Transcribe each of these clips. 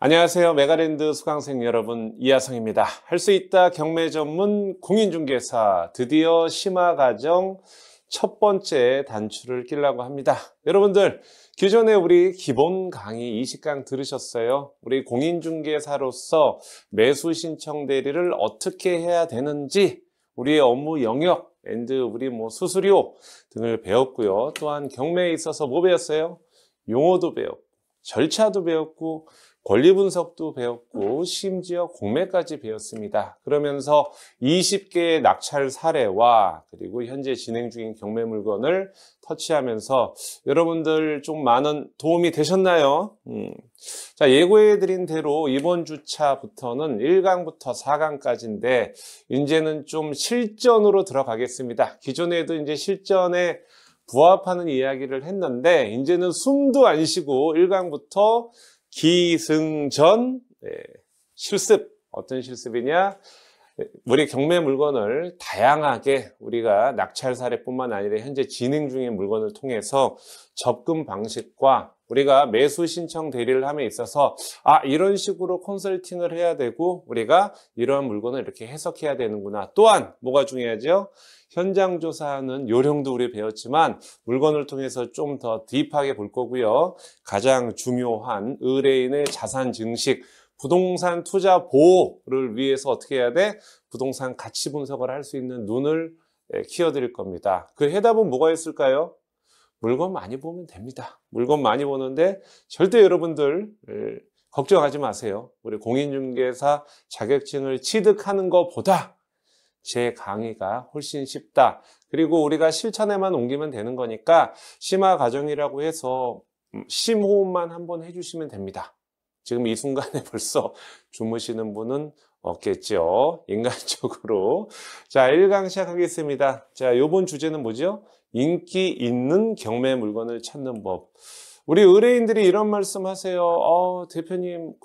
안녕하세요. 메가랜드 수강생 여러분, 이하성입니다. 할 수 있다 경매 전문 공인중개사, 드디어 심화과정 첫 번째 단추를 끼려고 합니다. 여러분들, 기존에 우리 기본 강의 20강 들으셨어요? 우리 공인중개사로서 매수 신청 대리를 어떻게 해야 되는지, 우리의 업무 영역, 우리 수수료 등을 배웠고요. 또한 경매에 있어서 뭐 배웠어요? 용어도 배웠고, 절차도 배웠고, 권리 분석도 배웠고 심지어 공매까지 배웠습니다. 그러면서 20개의 낙찰 사례와 그리고 현재 진행 중인 경매 물건을 터치하면서 여러분들 좀 많은 도움이 되셨나요? 자, 예고해드린 대로 이번 주차부터는 1강부터 4강까지인데 이제는 좀 실전으로 들어가겠습니다. 기존에도 이제 실전에 부합하는 이야기를 했는데 이제는 숨도 안 쉬고 1강부터 기승전 실습, 어떤 실습이냐? 우리 경매 물건을 다양하게 우리가 낙찰 사례뿐만 아니라 현재 진행 중인 물건을 통해서 접근 방식과 우리가 매수 신청 대리를 함에 있어서 이런 식으로 컨설팅을 해야 되고 우리가 이러한 물건을 이렇게 해석해야 되는구나. 또한 뭐가 중요하죠? 현장 조사하는 요령도 우리 배웠지만 물건을 통해서 좀 더 딥하게 볼 거고요. 가장 중요한 의뢰인의 자산 증식, 부동산 투자 보호를 위해서 어떻게 해야 돼? 부동산 가치 분석을 할 수 있는 눈을 키워드릴 겁니다. 그 해답은 뭐가 있을까요? 물건 많이 보면 됩니다. 물건 많이 보는데 절대 여러분들 걱정하지 마세요. 우리 공인중개사 자격증을 취득하는 것보다 제 강의가 훨씬 쉽다. 그리고 우리가 실천에만 옮기면 되는 거니까 심화 과정이라고 해서 심호흡만 한번 해주시면 됩니다. 지금 이 순간에 벌써 주무시는 분은 없겠죠. 인간적으로. 자, 1강 시작하겠습니다. 자, 요번 주제는 뭐죠? 인기 있는 경매 물건을 찾는 법. 우리 의뢰인들이 이런 말씀 하세요. 대표님,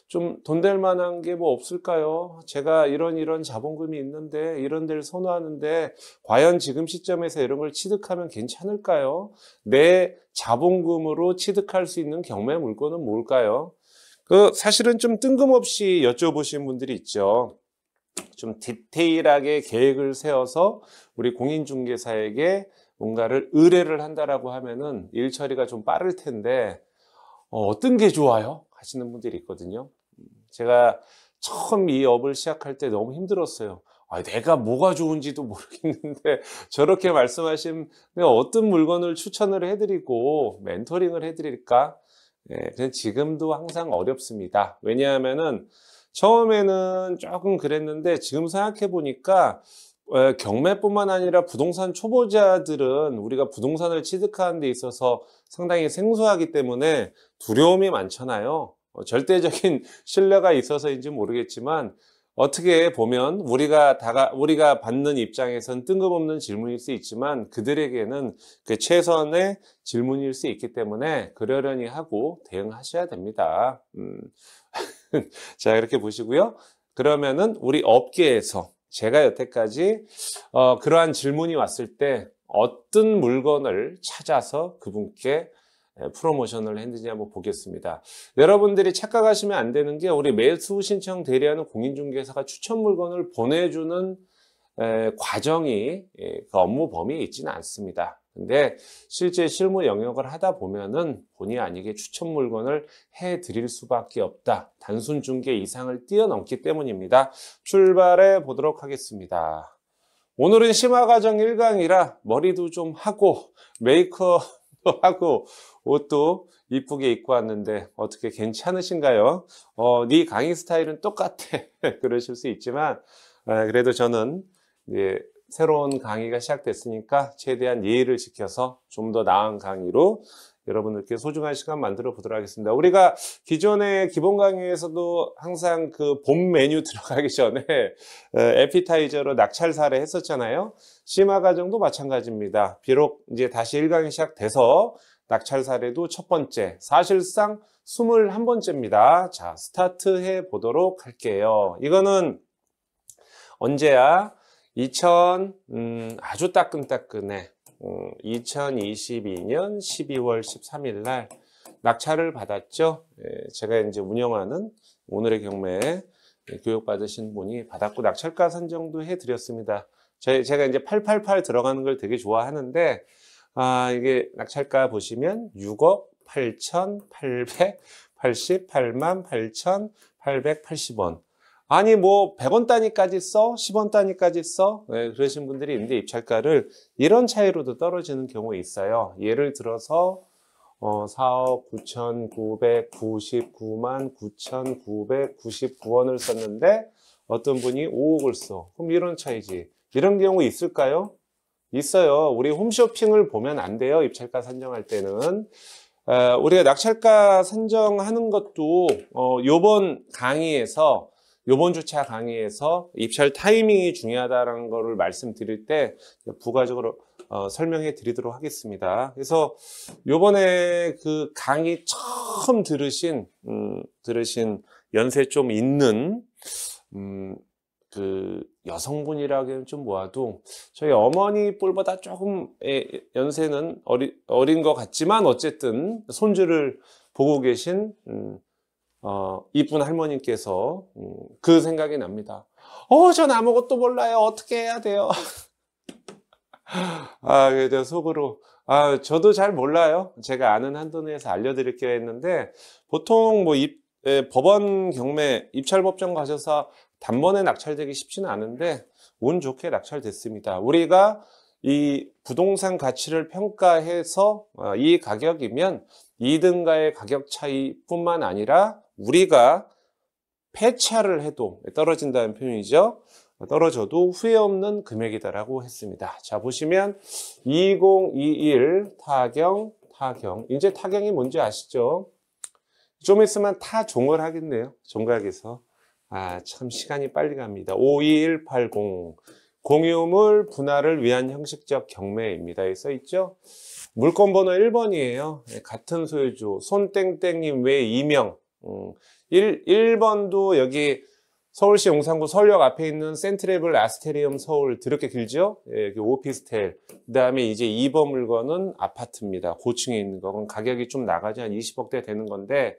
좀 돈 될 만한 게 뭐 없을까요? 제가 이런 자본금이 있는데 이런 데를 선호하는데 과연 지금 시점에서 이런 걸 취득하면 괜찮을까요? 내 자본금으로 취득할 수 있는 경매 물건은 뭘까요? 사실은 좀 뜬금없이 여쭤보신 분들이 있죠. 좀 디테일하게 계획을 세워서 우리 공인중개사에게 뭔가를 의뢰를 한다라고 하면은 일 처리가 좀 빠를 텐데 어떤 게 좋아요? 하시는 분들이 있거든요. 제가 처음 이 업을 시작할 때 너무 힘들었어요. 내가 뭐가 좋은지도 모르겠는데 저렇게 말씀하시면 내가 어떤 물건을 추천을 해드리고 멘토링을 해드릴까? 근데 지금도 항상 어렵습니다. 왜냐하면은 처음에는 조금 그랬는데 지금 생각해 보니까 경매뿐만 아니라 부동산 초보자들은 우리가 부동산을 취득하는 데 있어서 상당히 생소하기 때문에 두려움이 많잖아요. 절대적인 신뢰가 있어서인지 모르겠지만 어떻게 보면 우리가 받는 입장에선 뜬금없는 질문일 수 있지만 그들에게는 그 최선의 질문일 수 있기 때문에 그러려니 하고 대응하셔야 됩니다. 자, 이렇게 보시고요. 그러면은 우리 업계에서 제가 여태까지 그러한 질문이 왔을 때 어떤 물건을 찾아서 그분께 프로모션을 했는지 한번 보겠습니다. 여러분들이 착각하시면 안 되는 게 우리 매수 신청 대리하는 공인중개사가 추천 물건을 보내주는 과정이 그 업무 범위에 있지는 않습니다. 근데 실제 실무 영역을 하다 보면은 본의 아니게 추천 물건을 해드릴 수밖에 없다. 단순 중개 이상을 뛰어넘기 때문입니다. 출발해 보도록 하겠습니다. 오늘은 심화과정 1강이라 머리도 좀 하고 메이크업도 하고 옷도 이쁘게 입고 왔는데 어떻게 괜찮으신가요? 네 강의 스타일은 똑같아. 그러실 수 있지만 그래도 저는 이제 새로운 강의가 시작됐으니까 최대한 예의를 지켜서 좀 더 나은 강의로 여러분들께 소중한 시간 만들어 보도록 하겠습니다. 우리가 기존의 기본 강의에서도 항상 그 본 메뉴 들어가기 전에 에피타이저로 낙찰 사례 했었잖아요. 심화 과정도 마찬가지입니다. 비록 이제 다시 1강이 시작돼서 낙찰 사례도 첫 번째, 사실상 21번째입니다. 자, 스타트해 보도록 할게요. 이거는 언제야? 아주 따끈따끈해. 2022년 12월 13일 날 낙찰을 받았죠. 예, 제가 이제 운영하는 오늘의 경매 교육받으신 분이 받았고 낙찰가 산정도 해드렸습니다. 제가 이제 888 들어가는 걸 되게 좋아하는데, 이게 낙찰가 보시면 6억 8,888만 8,880원. 아니, 뭐, 100원 단위까지 써? 10원 단위까지 써? 네, 그러신 분들이 있는데, 입찰가를 이런 차이로도 떨어지는 경우가 있어요. 예를 들어서, 4억 9,999만 9,999원을 썼는데, 어떤 분이 5억을 써. 그럼 이런 차이지. 이런 경우 있을까요? 있어요. 우리 홈쇼핑을 보면 안 돼요. 입찰가 산정할 때는. 우리가 낙찰가 산정하는 것도, 요번 강의에서 요번 주차 강의에서 입찰 타이밍이 중요하다는 것을 말씀드릴 때 부가적으로 설명해 드리도록 하겠습니다. 그래서 요번에 그 강의 처음 들으신 연세 좀 있는 그 여성분이라기에는 좀 뭐하도 저희 어머니 뻘보다 조금 연세는 어린 것 같지만 어쨌든 손주를 보고 계신 이쁜 할머님께서 그 생각이 납니다. 전 아무것도 몰라요. 어떻게 해야 돼요? 그래서 속으로 저도 잘 몰라요. 제가 아는 한도 내에서 알려드릴게요 했는데 보통 뭐 법원 경매 입찰법정 가셔서 단번에 낙찰되기 쉽지는 않은데 운 좋게 낙찰됐습니다. 우리가 이 부동산 가치를 평가해서 이 가격이면 2등가의 가격 차이뿐만 아니라 우리가 폐차를 해도 떨어진다는 표현이죠. 떨어져도 후회 없는 금액이다라고 했습니다. 자, 보시면 2021 타경. 이제 타경이 뭔지 아시죠? 좀 있으면 타종을 하겠네요. 종각에서. 참 시간이 빨리 갑니다. 52180 공유물 분할을 위한 형식적 경매입니다. 여기 써있죠? 물건 번호 1번이에요. 같은 소유주 손땡땡님 외 2명. 1번도 여기 서울시 용산구 서울역 앞에 있는 센트레블 아스테리움 서울 드럽게 길죠? 여기 오피스텔. 그 다음에 이제 2번 물건은 아파트입니다. 고층에 있는 거. 그럼 가격이 좀 나가지 한 20억대 되는 건데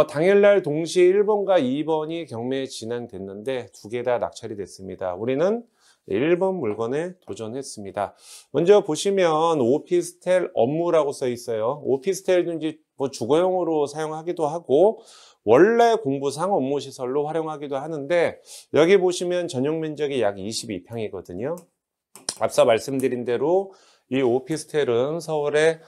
당일날 동시에 1번과 2번이 경매에 진행됐는데 두 개 다 낙찰이 됐습니다. 우리는 1번 물건에 도전했습니다. 먼저 보시면 오피스텔 업무라고 써 있어요. 오피스텔도 이제 뭐 주거용으로 사용하기도 하고 원래 공부상 업무시설로 활용하기도 하는데 여기 보시면 전용 면적이 약 22평이거든요. 앞서 말씀드린 대로 이 오피스텔은 서울의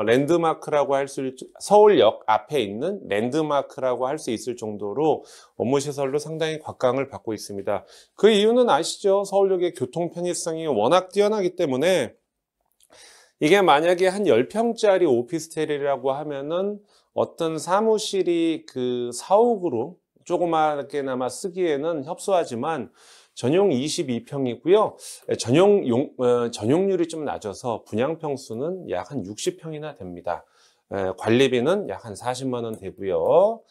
랜드마크라고 할 수, 서울역 앞에 있는 랜드마크라고 할 수 있을 정도로 업무시설로 상당히 곽강을 받고 있습니다. 그 이유는 아시죠? 서울역의 교통 편의성이 워낙 뛰어나기 때문에 이게 만약에 한 10평짜리 오피스텔이라고 하면은 어떤 사무실이 그 사옥으로 조그맣게나마 쓰기에는 협소하지만 전용 22평이고요. 전용률이 좀 낮아서 분양평수는 약 한 60평이나 됩니다. 관리비는 약 한 40만 원 되고요.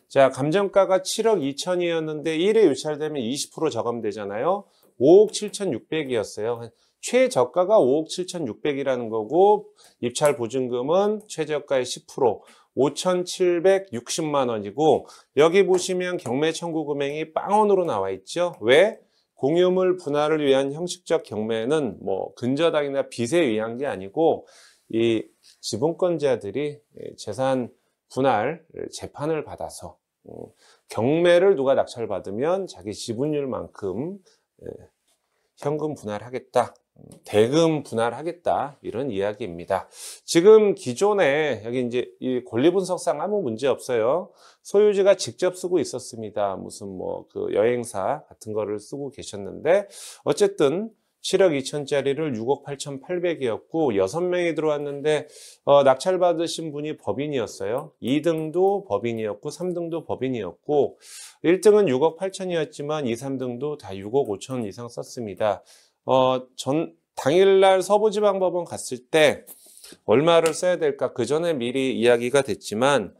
자, 감정가가 7억 2천이었는데 1회 유찰되면 20% 저감되잖아요. 5억 7,600이었어요. 최저가가 5억 7,600이라는 거고 입찰 보증금은 최저가의 10%, 5,760만 원이고 여기 보시면 경매 청구 금액이 빵원으로 나와 있죠. 왜? 공유물 분할을 위한 형식적 경매는 뭐 근저당이나 빚에 의한 게 아니고 이 지분권자들이 재산 분할 재판을 받아서 경매를 누가 낙찰받으면 자기 지분율만큼 현금 분할하겠다, 대금 분할하겠다 이런 이야기입니다. 지금 기존에 여기 이제 이 권리 분석상 아무 문제 없어요. 소유주가 직접 쓰고 있었습니다. 무슨 뭐 그 여행사 같은 거를 쓰고 계셨는데 어쨌든 7억 2천짜리를 6억 8,800이었고 6명이 들어왔는데 낙찰 받으신 분이 법인이었어요. 2등도 법인이었고 3등도 법인이었고 1등은 6억 8천이었지만 2, 3등도 다 6억 5천 이상 썼습니다. 당일날 서부지방법원 갔을 때 얼마를 써야 될까? 그 전에 미리 이야기가 됐지만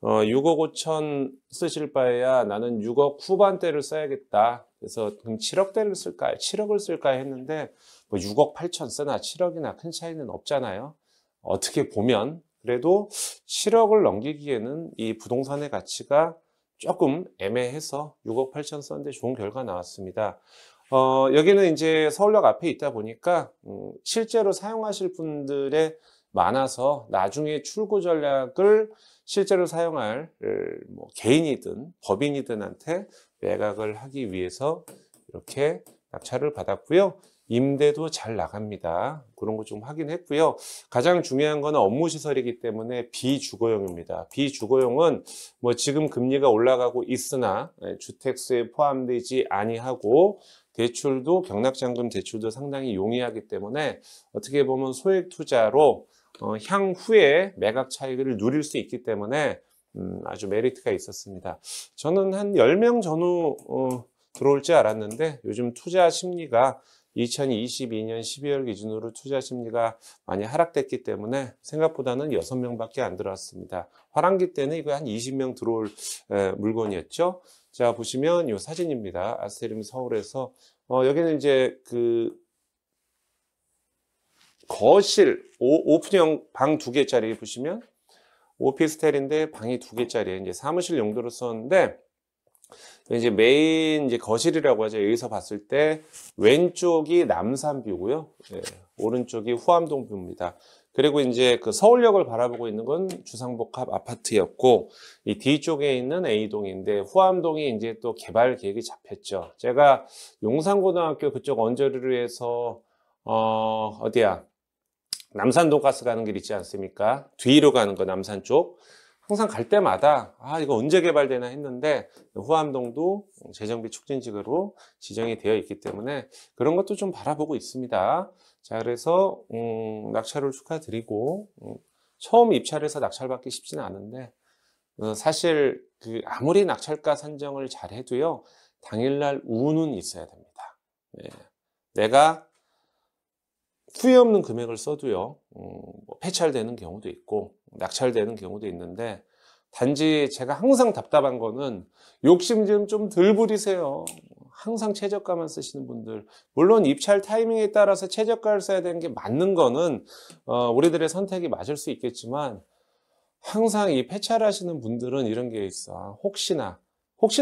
6억 5천 쓰실 바에야 나는 6억 후반대를 써야겠다. 그래서 그럼 7억대를 쓸까요? 7억을 쓸까요? 했는데 뭐 6억 8천 쓰나 7억이나 큰 차이는 없잖아요. 어떻게 보면 그래도 7억을 넘기기에는 이 부동산의 가치가 조금 애매해서 6억 8천 썼는데 좋은 결과 나왔습니다. 여기는 이제 서울역 앞에 있다 보니까 실제로 사용하실 분들의 많아서 나중에 출고 전략을 실제로 사용할 뭐 개인이든 법인이든한테 매각을 하기 위해서 이렇게 낙찰을 받았고요. 임대도 잘 나갑니다. 그런 거 좀 확인했고요. 가장 중요한 거는 업무시설이기 때문에 비주거용입니다. 비주거용은 뭐 지금 금리가 올라가고 있으나 주택수에 포함되지 아니하고 대출도 경락잔금 대출도 상당히 용이하기 때문에 어떻게 보면 소액 투자로 향후에 매각 차익을 누릴 수 있기 때문에 아주 메리트가 있었습니다. 저는 한 10명 전후 들어올 줄 알았는데 요즘 투자 심리가 2022년 12월 기준으로 투자 심리가 많이 하락됐기 때문에 생각보다는 6명밖에 안 들어왔습니다. 화랑기 때는 이거 한 20명 들어올 물건이었죠. 자, 보시면 이 사진입니다. 아스테림 서울에서 여기는 이제 그 거실 오픈형 방 2개짜리 보시면 오피스텔인데 방이 2개짜리 이제 사무실 용도로 썼는데 이제 메인 이제 거실이라고 하죠. 여기서 봤을 때 왼쪽이 남산뷰고요. 예, 오른쪽이 후암동 뷰입니다. 그리고 이제 그 서울역을 바라보고 있는 건 주상복합 아파트였고 이 뒤쪽에 있는 A동인데 후암동이 이제 또 개발 계획이 잡혔죠. 제가 용산고등학교 그쪽 언저리로 해서 어디야? 남산동 가스 가는 길 있지 않습니까? 뒤로 가는 거 남산 쪽. 항상 갈 때마다 이거 언제 개발되나 했는데 후암동도 재정비 촉진지구로 지정이 되어 있기 때문에 그런 것도 좀 바라보고 있습니다. 자, 그래서 낙찰을 축하드리고 처음 입찰해서 낙찰받기 쉽지는 않은데 사실 그 아무리 낙찰가 산정을 잘 해도요 당일날 운은 있어야 됩니다. 네. 내가 후회 없는 금액을 써도요 뭐 폐찰되는 경우도 있고 낙찰되는 경우도 있는데 단지 제가 항상 답답한 거는 욕심 좀 덜 부리세요. 항상 최저가만 쓰시는 분들, 물론 입찰 타이밍에 따라서 최저가를 써야 되는 게 맞는 거는 우리들의 선택이 맞을 수 있겠지만 항상 이 폐찰하시는 분들은 이런 게 있어. 혹시나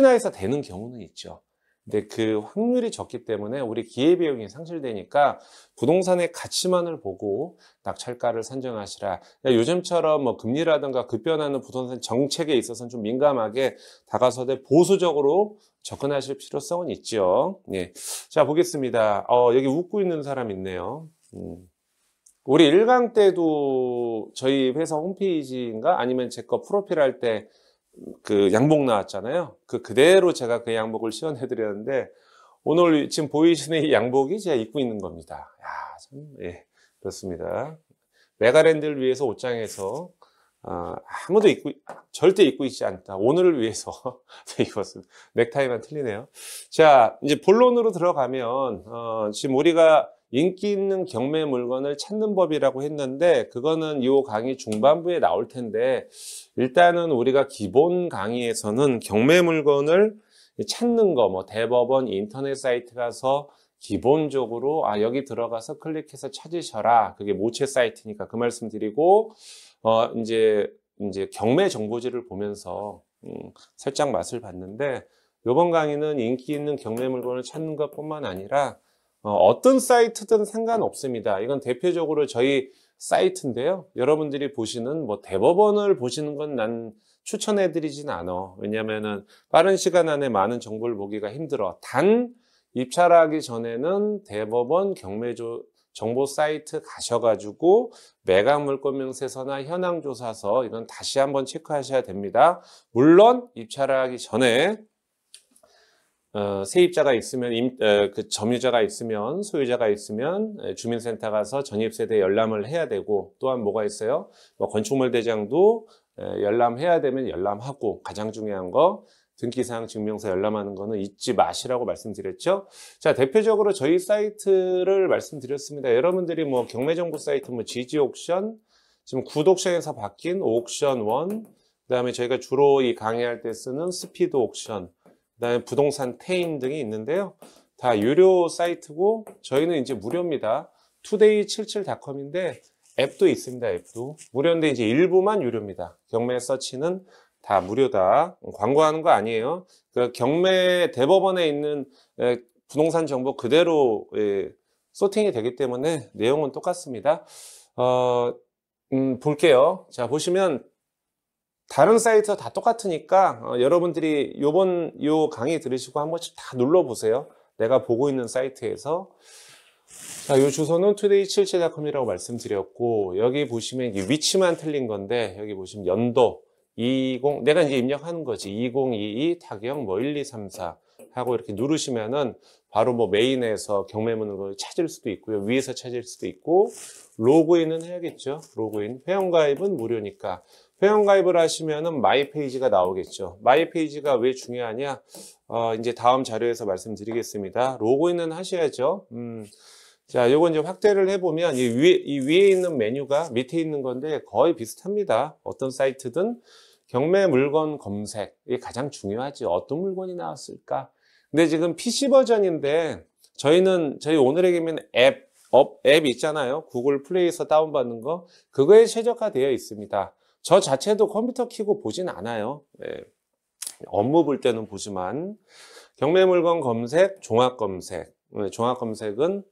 해서 되는 경우는 있죠. 근데 그 확률이 적기 때문에 우리 기회비용이 상실되니까 부동산의 가치만을 보고 낙찰가를 산정하시라. 요즘처럼 뭐 금리라든가 급변하는 부동산 정책에 있어서는 좀 민감하게 다가서되 보수적으로 접근하실 필요성은 있죠. 예. 자, 보겠습니다. 여기 웃고 있는 사람 있네요. 우리 1강 때도 저희 회사 홈페이지인가 아니면 제 거 프로필 할 때 그 양복 나왔잖아요. 그대로 제가 그 양복을 시연해 드렸는데 오늘 지금 보이시는 이 양복이 제가 입고 있는 겁니다. 야, 참, 예, 그렇습니다. 메가랜드를 위해서 옷장에서 아무도 절대 입고 있지 않다. 오늘을 위해서 입었습니다. 넥타이만 틀리네요. 자, 이제 본론으로 들어가면 지금 우리가 인기 있는 경매 물건을 찾는 법이라고 했는데 그거는 이 강의 중반부에 나올 텐데 일단은 우리가 기본 강의에서는 경매 물건을 찾는 거, 뭐 대법원 인터넷 사이트 가서 기본적으로 여기 들어가서 클릭해서 찾으셔라. 그게 모체 사이트니까 그 말씀 드리고 이제 경매 정보지를 보면서 살짝 맛을 봤는데 이번 강의는 인기 있는 경매 물건을 찾는 것뿐만 아니라 어떤 사이트든 상관없습니다. 이건 대표적으로 저희 사이트인데요. 여러분들이 보시는 뭐 대법원을 보시는 건 난 추천해 드리진 않아. 왜냐면은 빠른 시간 안에 많은 정보를 보기가 힘들어. 단 입찰하기 전에는 대법원 경매조 정보 사이트 가셔가지고 매각 물건 명세서나 현황 조사서 이건 다시 한번 체크하셔야 됩니다. 물론 입찰하기 전에 세입자가 있으면 그 점유자가 있으면 소유자가 있으면 주민센터 가서 전입세대 열람을 해야 되고 또한 뭐가 있어요? 뭐 건축물 대장도 열람해야 되면 열람하고 가장 중요한 거 등기사항 증명서 열람하는 거는 잊지 마시라고 말씀드렸죠. 자, 대표적으로 저희 사이트를 말씀드렸습니다. 여러분들이 뭐 경매정보 사이트 뭐 지지옥션 지금 굿옥션에서 바뀐 옥션1 그다음에 저희가 주로 이 강의할 때 쓰는 스피드 옥션 그다음에 부동산 태인 등이 있는데요. 다 유료 사이트고 저희는 이제 무료입니다. 투데이77.com인데 앱도 있습니다. 앱도 무료인데 이제 일부만 유료입니다. 경매 서치는 다 무료다. 광고하는 거 아니에요. 그 경매 대법원에 있는 부동산 정보 그대로 소팅이 되기 때문에 내용은 똑같습니다. 볼게요. 자, 보시면 다른 사이트 다 똑같으니까 여러분들이 요 강의 들으시고 한 번씩 다 눌러보세요. 내가 보고 있는 사이트에서. 자, 요 주소는 today77.com이라고 말씀드렸고, 여기 보시면 이게 위치만 틀린 건데, 여기 보시면 연도 20, 내가 이제 입력하는 거지. 2022 타경 뭐 1234 하고 이렇게 누르시면은 바로 뭐 메인에서 경매문을 찾을 수도 있고요. 위에서 찾을 수도 있고, 로그인은 해야겠죠. 로그인. 회원가입은 무료니까. 회원가입을 하시면은 마이 페이지가 나오겠죠. 마이 페이지가 왜 중요하냐? 이제 다음 자료에서 말씀드리겠습니다. 로그인은 하셔야죠. 자, 요거 이제 확대를 해보면 이 위에 있는 메뉴가 밑에 있는 건데 거의 비슷합니다. 어떤 사이트든 경매 물건 검색이 가장 중요하지. 어떤 물건이 나왔을까? 근데 지금 PC 버전인데 저희 오늘의 경매는 앱 있잖아요. 구글 플레이에서 다운받는 거. 그거에 최적화되어 있습니다. 저 자체도 컴퓨터 켜고 보진 않아요. 네. 업무 볼 때는 보지만 경매 물건 검색, 종합 검색. 종합 검색은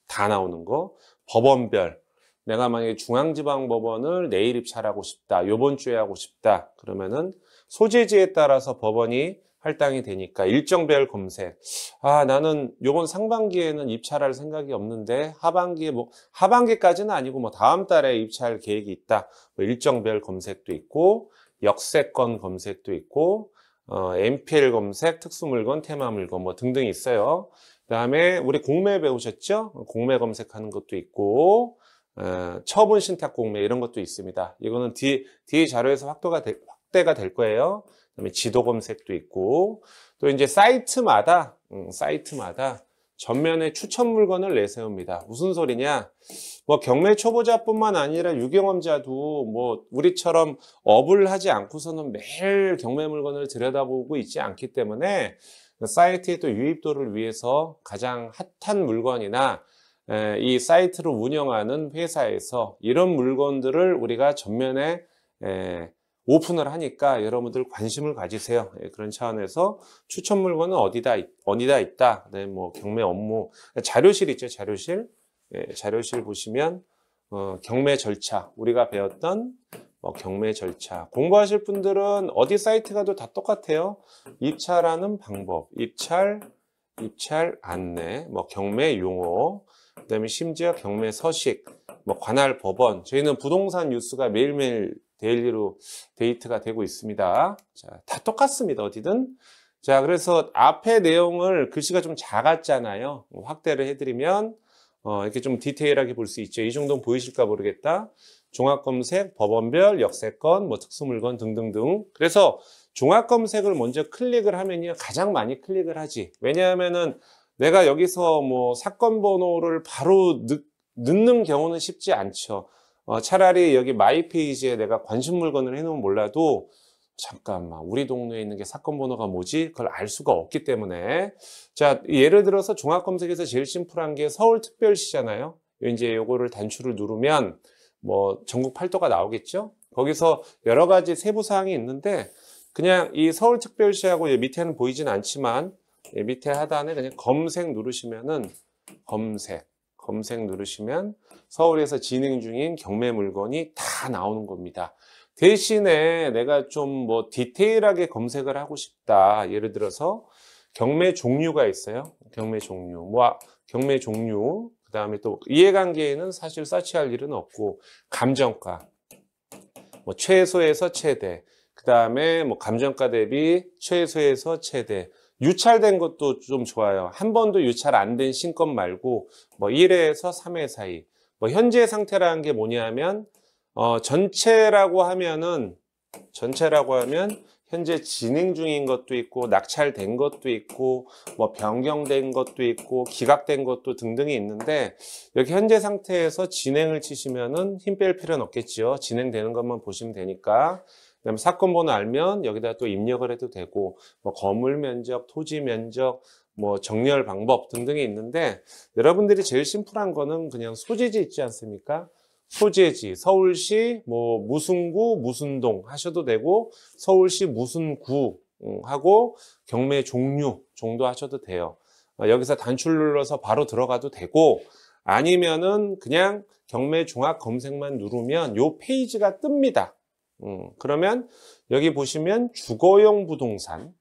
다 나오는 거. 법원별. 내가 만약에 중앙지방법원을 내일 입찰하고 싶다. 요번 주에 하고 싶다. 그러면은 소재지에 따라서 법원이 할당이 되니까 일정별 검색. 나는 요번 상반기에는 입찰할 생각이 없는데 하반기에 하반기까지는 아니고 다음 달에 입찰 계획이 있다. 일정별 검색도 있고 역세권 검색도 있고 MPL 검색, 특수물건, 테마물건 등등 있어요. 그다음에 우리 공매 배우셨죠? 공매 검색하는 것도 있고 처분 신탁 공매 이런 것도 있습니다. 이거는 뒤에 자료에서 확대가 될 거예요. 그다음에 지도 검색도 있고 또 이제 사이트마다 전면에 추천 물건을 내세웁니다. 무슨 소리냐? 경매 초보자뿐만 아니라 유경험자도 우리처럼 업을 하지 않고서는 매일 경매 물건을 들여다보고 있지 않기 때문에 사이트의 또 유입도를 위해서 가장 핫한 물건이나 이 사이트를 운영하는 회사에서 이런 물건들을 우리가 전면에 오픈을 하니까 여러분들 관심을 가지세요. 그런 차원에서 추천 물건은 어디다 있다. 네, 경매 업무 자료실 있죠. 자료실 보시면 경매 절차 우리가 배웠던 경매 절차 공부하실 분들은 어디 사이트 가도 다 똑같아요. 입찰하는 방법, 입찰 안내, 경매 용어, 그다음에 심지어 경매 서식, 관할 법원. 저희는 부동산 뉴스가 매일매일 데일리로 데이트가 되고 있습니다. 자, 다 똑같습니다. 어디든. 자, 그래서 앞에 내용을 글씨가 좀 작았잖아요. 확대를 해드리면 이렇게 좀 디테일하게 볼 수 있죠. 이 정도는 보이실까 모르겠다. 종합검색, 법원별, 역세권, 특수물건 등등등. 그래서 종합검색을 먼저 클릭을 하면요. 가장 많이 클릭을 하지. 왜냐하면은 내가 여기서 사건 번호를 바로 넣는 경우는 쉽지 않죠. 차라리 여기 마이 페이지에 내가 관심 물건을 해놓으면 몰라도 잠깐만 우리 동네에 있는 게 사건 번호가 뭐지? 그걸 알 수가 없기 때문에 자 예를 들어서 종합검색에서 제일 심플한 게 서울특별시잖아요. 이제 요거를 단추를 누르면 전국 8도가 나오겠죠? 거기서 여러 가지 세부 사항이 있는데 그냥 이 서울특별시하고 밑에는 보이진 않지만 밑에 하단에 그냥 검색 누르시면은 검색 누르시면 서울에서 진행 중인 경매 물건이 다 나오는 겁니다. 대신에 내가 좀 디테일하게 검색을 하고 싶다. 예를 들어서 경매 종류가 있어요. 경매 종류. 경매 종류. 그 다음에 또 이해관계에는 사실 서치할 일은 없고 감정가. 최소에서 최대. 그 다음에 감정가 대비 최소에서 최대. 유찰된 것도 좀 좋아요. 한 번도 유찰 안 된 신건 말고 1회에서 3회 사이. 현재 상태라는 게 뭐냐면 전체라고 하면 현재 진행 중인 것도 있고 낙찰된 것도 있고 변경된 것도 있고 기각된 것도 등등이 있는데 여기 현재 상태에서 진행을 치시면은 힘 뺄 필요는 없겠죠. 진행되는 것만 보시면 되니까. 그다음에 사건 번호 알면 여기다 또 입력을 해도 되고 건물 면적, 토지 면적, 정렬 방법 등등이 있는데 여러분들이 제일 심플한 거는 그냥 소재지 있지 않습니까? 소재지, 서울시 뭐 무슨 구, 무슨 동 하셔도 되고 서울시 무슨 구 하고 경매 종류 정도 하셔도 돼요. 여기서 단추를 눌러서 바로 들어가도 되고 아니면은 그냥 경매 종합 검색만 누르면 요 페이지가 뜹니다. 그러면 여기 보시면 주거용 부동산,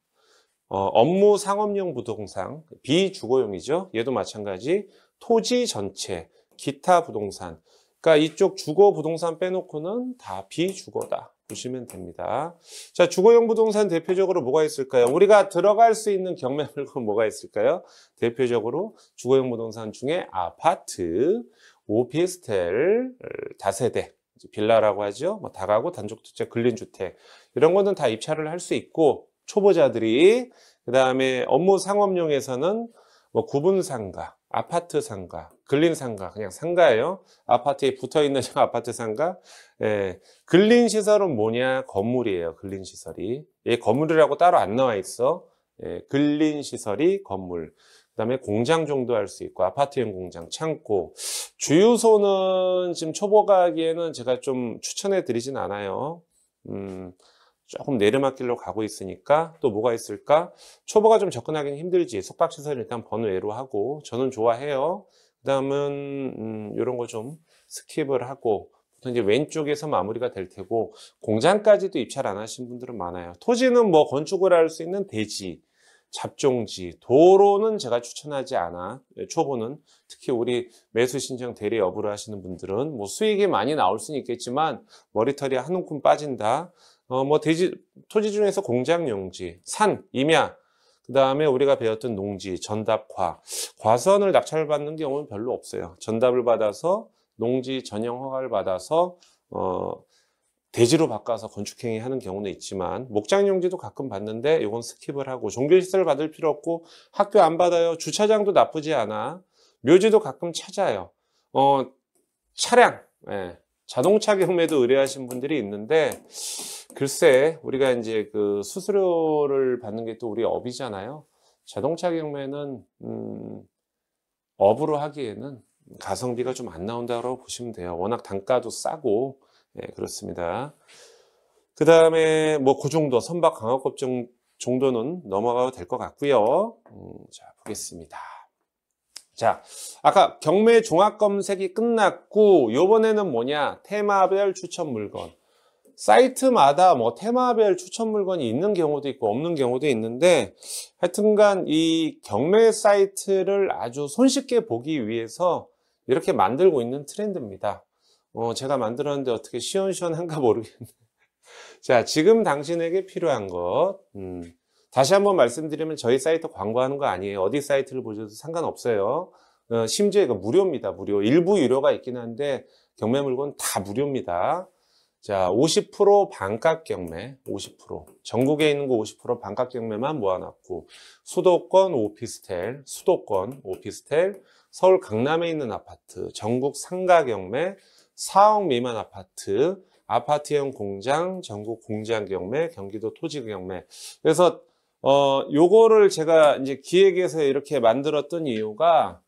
업무 상업용 부동산, 비주거용이죠. 얘도 마찬가지. 토지 전체, 기타 부동산. 그러니까 이쪽 주거 부동산 빼놓고는 다 비주거다 보시면 됩니다. 자, 주거용 부동산 대표적으로 뭐가 있을까요? 우리가 들어갈 수 있는 경매 물건 뭐가 있을까요? 대표적으로 주거용 부동산 중에 아파트, 오피스텔, 다세대, 빌라라고 하죠. 뭐 다가구, 단독주택, 근린주택 이런 거는 다 입찰을 할 수 있고 초보자들이 그 다음에 업무 상업용에서는 뭐 구분상가, 아파트 상가, 근린상가, 그냥 상가예요. 아파트에 붙어있는 아파트 상가. 예, 근린시설은 뭐냐? 건물이에요. 근린시설이. 예, 건물이라고 따로 안 나와 있어. 예, 근린시설이 건물. 그 다음에 공장 정도 할 수 있고 아파트형 공장, 창고. 주유소는 지금 초보가 하기에는 제가 좀 추천해 드리진 않아요. 조금 내리막길로 가고 있으니까 또 뭐가 있을까? 초보가 좀 접근하기는 힘들지. 숙박시설 일단 번외로 하고 저는 좋아해요. 그 다음은 이런 거 좀 스킵을 하고 보통 이제 왼쪽에서 마무리가 될 테고 공장까지도 입찰 안 하신 분들은 많아요. 토지는 뭐 건축을 할 수 있는 대지, 잡종지, 도로는 제가 추천하지 않아. 초보는 특히 우리 매수 신청 대리 여부를 하시는 분들은 뭐 수익이 많이 나올 수는 있겠지만 머리털이 한 움큼 빠진다. 뭐 토지 중에서 공장 용지, 산, 임야, 그 다음에 우리가 배웠던 농지, 전답과 과수원을 낙찰받는 경우는 별로 없어요. 전답을 받아서 농지 전용 허가를 받아서 대지로 바꿔서 건축행위 하는 경우는 있지만 목장 용지도 가끔 받는데 이건 스킵을 하고 종교시설 받을 필요 없고 학교 안 받아요. 주차장도 나쁘지 않아. 묘지도 가끔 찾아요. 차량, 예. 자동차 경매도 의뢰하신 분들이 있는데 글쎄 우리가 이제 그 수수료를 받는 게 또 우리 업이잖아요. 자동차 경매는 업으로 하기에는 가성비가 좀 안 나온다고 보시면 돼요. 워낙 단가도 싸고 네, 그렇습니다. 그 다음에 뭐 그 정도 선박 강화급 정도는 넘어가도 될 것 같고요. 자 보겠습니다. 자, 아까 경매 종합 검색이 끝났고 요번에는 뭐냐? 테마별 추천 물건. 사이트마다 뭐 테마별 추천 물건이 있는 경우도 있고 없는 경우도 있는데 하여튼간 이 경매 사이트를 아주 손쉽게 보기 위해서 이렇게 만들고 있는 트렌드입니다. 제가 만들었는데 어떻게 시원시원한가 모르겠네. 자, 지금 당신에게 필요한 것. 다시 한번 말씀드리면 저희 사이트 광고하는 거 아니에요. 어디 사이트를 보셔도 상관없어요. 심지어 이거 무료입니다. 무료. 일부 유료가 있긴 한데 경매 물건 다 무료입니다. 자, 50% 반값 경매, 50%. 전국에 있는 거 50% 반값 경매만 모아놨고 수도권 오피스텔, 서울 강남에 있는 아파트, 전국 상가 경매, 4억 미만 아파트, 아파트형 공장, 전국 공장 경매, 경기도 토지 경매. 그래서 요거를 제가 이제 기획에서 이렇게 만들었던 이유가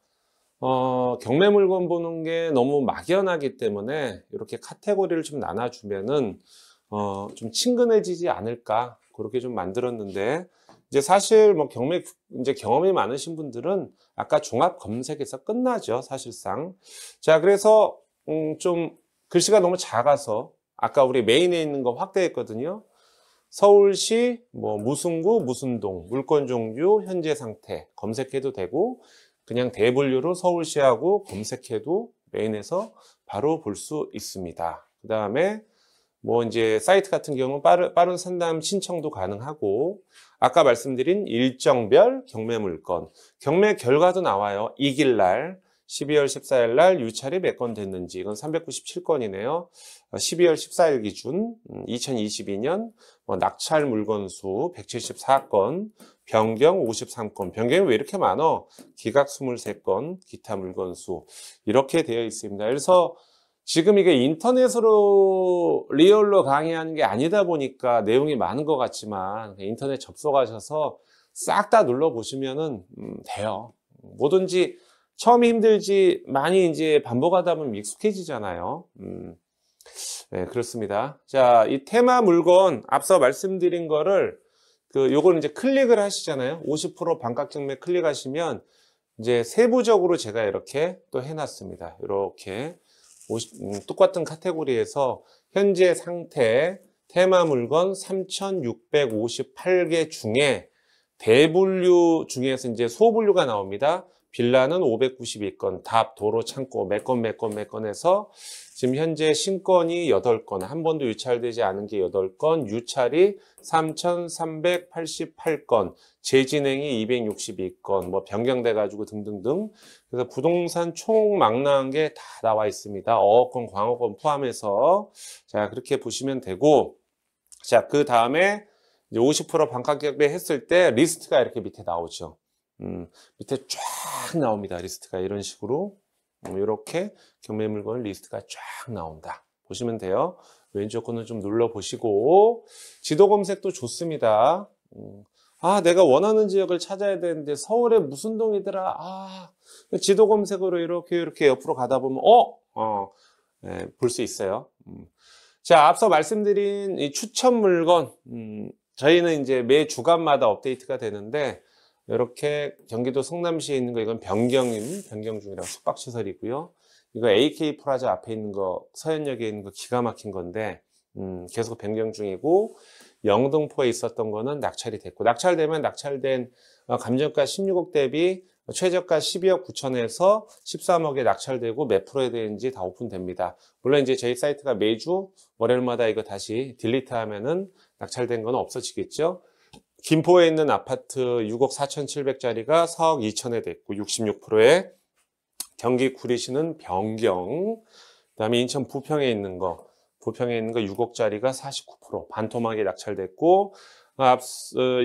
경매 물건 보는 게 너무 막연하기 때문에 이렇게 카테고리를 좀 나눠주면은 좀 친근해지지 않을까 그렇게 좀 만들었는데 이제 사실 뭐 경매 이제 경험이 많으신 분들은 아까 종합 검색에서 끝나죠 사실상. 자 그래서 좀 글씨가 너무 작아서 아까 우리 메인에 있는 거 확대했거든요. 서울시 뭐 무슨 구 무슨 동 물건 종류 현재 상태 검색해도 되고 그냥 대분류로 서울시하고 검색해도 메인에서 바로 볼 수 있습니다. 그 다음에 뭐 이제 사이트 같은 경우는 빠른 상담 신청도 가능하고 아까 말씀드린 일정별 경매 물건 경매 결과도 나와요. 이길 날 12월 14일 날 유찰이 몇 건 됐는지 이건 397건이네요. 12월 14일 기준 2022년 낙찰 물건 수 174건, 변경 53건. 변경이 왜 이렇게 많어? 기각 23건, 기타 물건 수 이렇게 되어 있습니다. 그래서 지금 이게 인터넷으로 리얼로 강의하는 게 아니다 보니까 내용이 많은 것 같지만 인터넷 접속하셔서 싹 다 눌러보시면은 돼요. 뭐든지 처음이 힘들지 많이 이제 반복하다 보면 익숙해지잖아요. 네, 그렇습니다. 자, 이 테마 물건 앞서 말씀드린 거를 요걸 이제 클릭을 하시잖아요. 50% 반값 경매 클릭하시면 이제 세부적으로 제가 이렇게 또 해놨습니다. 이렇게 똑같은 카테고리에서 현재 상태 테마 물건 3,658개 중에 대분류 중에서 이제 소분류가 나옵니다. 빌라는 592건, 답, 도로, 창고 몇 건 해서 지금 현재 신건이 8건, 한 번도 유찰되지 않은 게 8건, 유찰이 3,388건, 재진행이 262건, 뭐 변경돼 가지고 등등등. 그래서 부동산 총 망라한 게 다 나와 있습니다. 어업권, 광업권 포함해서. 자, 그렇게 보시면 되고, 자, 그 다음에 이제 50% 반값 경매 했을 때 리스트가 이렇게 밑에 나오죠. 밑에 쫙 나옵니다. 리스트가 이런 식으로. 이렇게 경매 물건 리스트가 쫙 나온다. 보시면 돼요. 왼쪽 거는 좀 눌러보시고, 지도 검색도 좋습니다. 아, 내가 원하는 지역을 찾아야 되는데 서울에 무슨 동이더라. 지도 검색으로 이렇게 옆으로 가다 보면 네, 볼 수 있어요. 자, 앞서 말씀드린 이 추천 물건, 저희는 이제 매 주간마다 업데이트가 되는데, 이렇게 경기도 성남시에 있는 거, 이건 변경 중이라고 숙박시설이고요. 이거 AK 프라자 앞에 있는 거, 서현역에 있는 거 기가 막힌 건데, 계속 변경 중이고, 영등포에 있었던 거는 낙찰이 됐고, 낙찰되면 낙찰된 감정가 16억 대비 최저가 12억 9천에서 13억에 낙찰되고 몇 프로에 되는지 다 오픈됩니다. 물론 이제 저희 사이트가 매주 월요일마다 이거 다시 딜리트 하면은 낙찰된 건 없어지겠죠. 김포에 있는 아파트 6억 4,700짜리가 4억 2천에 됐고 66%에 경기 구리시는 변경, 그다음에 인천 부평에 있는 거 6억짜리가 49% 반토막이 낙찰됐고,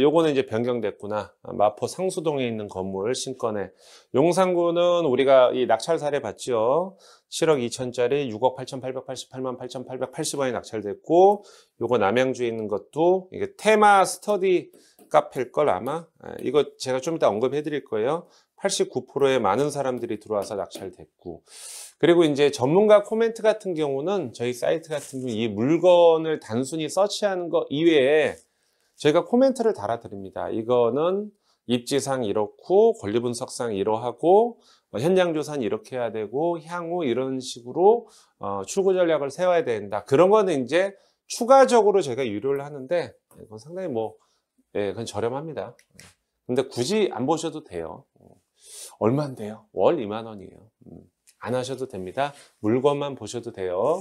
요거는 이제 변경됐구나. 마포 상수동에 있는 건물 신건에. 용산구는 우리가 이 낙찰 사례 봤죠. 7억 2천짜리 6억 8,888만 8,880원에 낙찰됐고, 요거 남양주에 있는 것도 이게 테마 스터디 카페일 걸 아마. 이거 제가 좀 이따 언급해 드릴 거예요. 89%의 많은 사람들이 들어와서 낙찰됐고. 그리고 이제 전문가 코멘트 같은 경우는 저희 사이트 같은 경우 이 물건을 단순히 서치하는 거 이외에 저희가 코멘트를 달아드립니다. 이거는 입지상 이렇고 권리분석상 이러하고 현장조사는 이렇게 해야 되고 향후 이런 식으로 출고 전략을 세워야 된다. 그런 거는 이제 추가적으로 저희가 유료를 하는데 이건 상당히 예, 그건 저렴합니다. 근데 굳이 안 보셔도 돼요. 얼마인데요? 월 2만 원이에요. 안 하셔도 됩니다. 물건만 보셔도 돼요.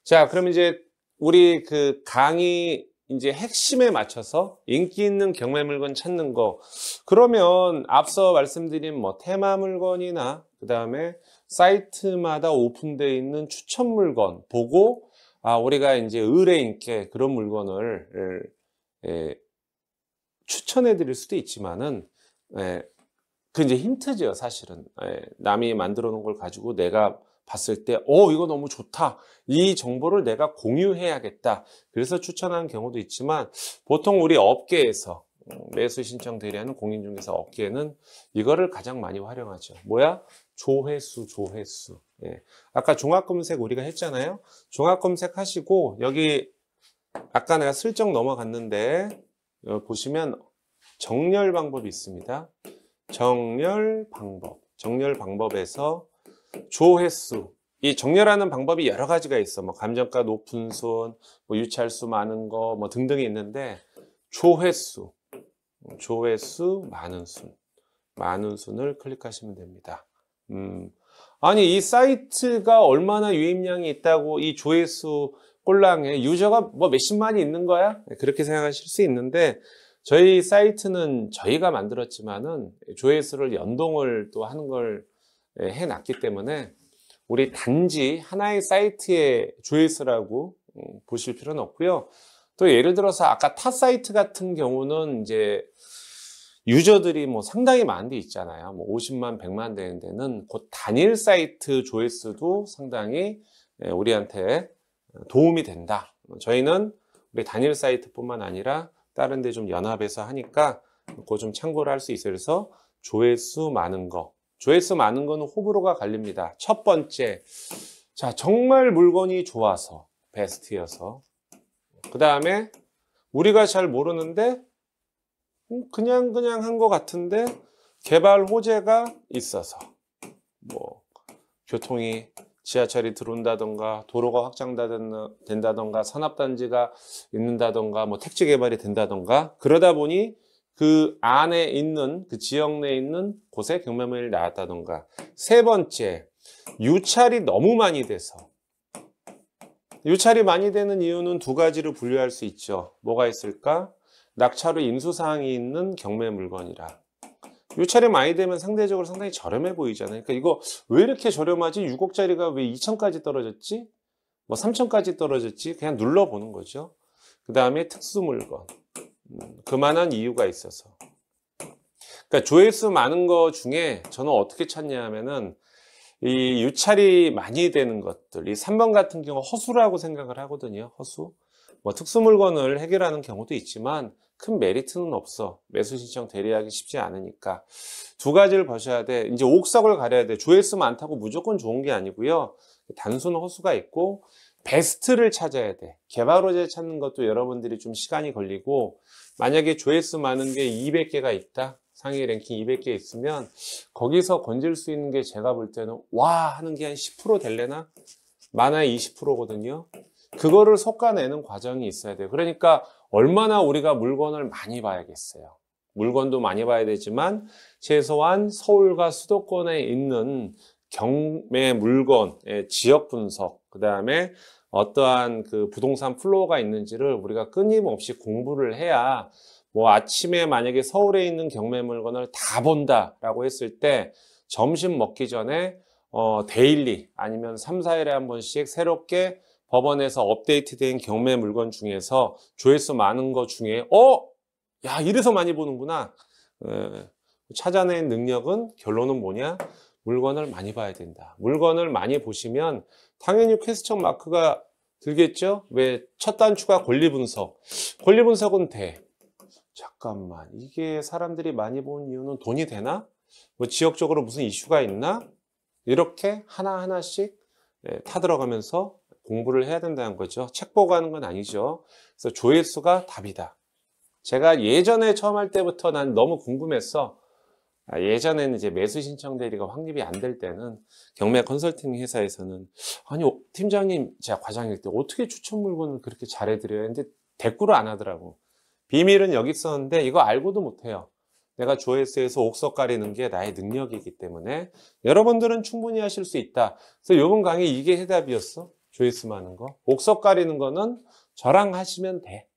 자, 그럼 이제 우리 그 강의 이제 핵심에 맞춰서 인기 있는 경매 물건 찾는 거. 그러면 앞서 말씀드린 테마 물건이나 그 다음에 사이트마다 오픈되어 있는 추천 물건 보고 우리가 이제 의뢰 있게 그런 물건을 추천해 드릴 수도 있지만은 그 이제 힌트죠, 사실은. 남이 만들어 놓은 걸 가지고 내가 봤을 때, 이거 너무 좋다. 이 정보를 내가 공유해야겠다. 그래서 추천하는 경우도 있지만, 보통 우리 업계에서, 매수 신청 대리하는 공인중개사 업계에는 이거를 가장 많이 활용하죠. 뭐야? 조회수. 예. 아까 종합검색 우리가 했잖아요. 종합검색 하시고, 여기, 아까 내가 슬쩍 넘어갔는데, 여기 보시면 정렬 방법이 있습니다. 정렬 방법에서 조회수. 이 정렬하는 방법이 여러 가지가 있어. 감정가 높은 순, 유찰수 많은 거, 등등이 있는데, 조회수, 많은 순을 클릭하시면 됩니다. 아니, 이 사이트가 얼마나 유입량이 있다고 이 조회수 꼴랑에 유저가 몇십만이 있는 거야? 그렇게 생각하실 수 있는데, 저희 사이트는 저희가 만들었지만은 조회수를 연동을 또 하는 걸 해놨기 때문에 우리 단지 하나의 사이트의 조회수라고 보실 필요는 없고요. 또 예를 들어서 아까 타 사이트 같은 경우는 이제 유저들이 상당히 많은 데 있잖아요. 50만, 100만 되는 데는 그 단일 사이트 조회수도 상당히 우리한테 도움이 된다. 저희는 우리 단일 사이트뿐만 아니라 다른 데 좀 연합해서 하니까 그거 좀 참고를 할 수 있어요. 그래서 조회수 많은 거, 조회수 많은 거는 호불호가 갈립니다. 첫 번째, 자, 정말 물건이 좋아서, 베스트여서. 그 다음에 우리가 잘 모르는데 그냥 한 것 같은데 개발 호재가 있어서, 뭐 교통이, 지하철이 들어온다던가 도로가 확장된다던가 산업단지가 있는다던가 뭐 택지 개발이 된다던가, 그러다 보니 그 안에 있는, 그 지역 내에 있는 곳에 경매물이 나왔다던가. 세 번째, 유찰이 너무 많이 돼서. 유찰이 많이 되는 이유는 두 가지로 분류할 수 있죠. 뭐가 있을까? 낙찰후 인수사항이 있는 경매 물건이라. 유찰이 많이 되면 상대적으로 상당히 저렴해 보이잖아요. 그러니까 이거 왜 이렇게 저렴하지? 6억짜리가 왜 2천까지 떨어졌지? 뭐 3천까지 떨어졌지? 그냥 눌러보는 거죠. 그 다음에 특수 물건. 그만한 이유가 있어서. 그러니까 조회수 많은 거 중에 저는 어떻게 찾냐 하면은 이 유찰이 많이 되는 것들, 이 3번 같은 경우 허수라고 생각을 하거든요. 허수. 뭐 특수 물건을 해결하는 경우도 있지만 큰 메리트는 없어. 매수 신청 대리하기 쉽지 않으니까. 두 가지를 보셔야 돼. 이제 옥석을 가려야 돼. 조회수 많다고 무조건 좋은 게 아니고요. 단순 허수가 있고 베스트를 찾아야 돼. 개발 호재 찾는 것도 여러분들이 좀 시간이 걸리고, 만약에 조회수 많은 게 200개가 있다. 상위 랭킹 200개 있으면 거기서 건질 수 있는 게 제가 볼 때는 와 하는 게 한 10% 될래나? 많아야 20%거든요. 그거를 솎아내는 과정이 있어야 돼요. 그러니까 얼마나 우리가 물건을 많이 봐야겠어요. 물건도 많이 봐야 되지만 최소한 서울과 수도권에 있는 경매 물건의 지역 분석, 그 다음에 어떠한 그 부동산 플로어가 있는지를 우리가 끊임없이 공부를 해야, 뭐 아침에 만약에 서울에 있는 경매 물건을 다 본다라고 했을 때 점심 먹기 전에 데일리 아니면 3, 4일에 한 번씩 새롭게 법원에서 업데이트된 경매 물건 중에서 조회수 많은 거 중에 야 이래서 많이 보는구나 찾아낸 능력은, 결론은 뭐냐? 물건을 많이 봐야 된다. 물건을 많이 보시면 당연히 퀘스천 마크가 들겠죠? 왜? 첫 단추가 권리 분석. 권리 분석은 돼. 잠깐만, 이게 사람들이 많이 보는 이유는 돈이 되나? 뭐 지역적으로 무슨 이슈가 있나? 이렇게 하나하나씩 타들어가면서 공부를 해야 된다는 거죠. 책 보고 하는 건 아니죠. 그래서 조회수가 답이다. 제가 예전에 처음 할 때부터 난 너무 궁금했어. 예전에는 이제 매수 신청 대리가 확립이 안 될 때는 경매 컨설팅 회사에서는 아니 팀장님, 제가 과장일 때 어떻게 추천 물건을 그렇게 잘해드려요? 근데 대꾸를 안 하더라고. 비밀은 여기 있었는데 이거 알고도 못해요. 내가 조회수에서 옥석 가리는 게 나의 능력이기 때문에 여러분들은 충분히 하실 수 있다. 그래서 이번 강의 이게 해답이었어. 조회수 많은 거. 옥석 가리는 거는 저랑 하시면 돼.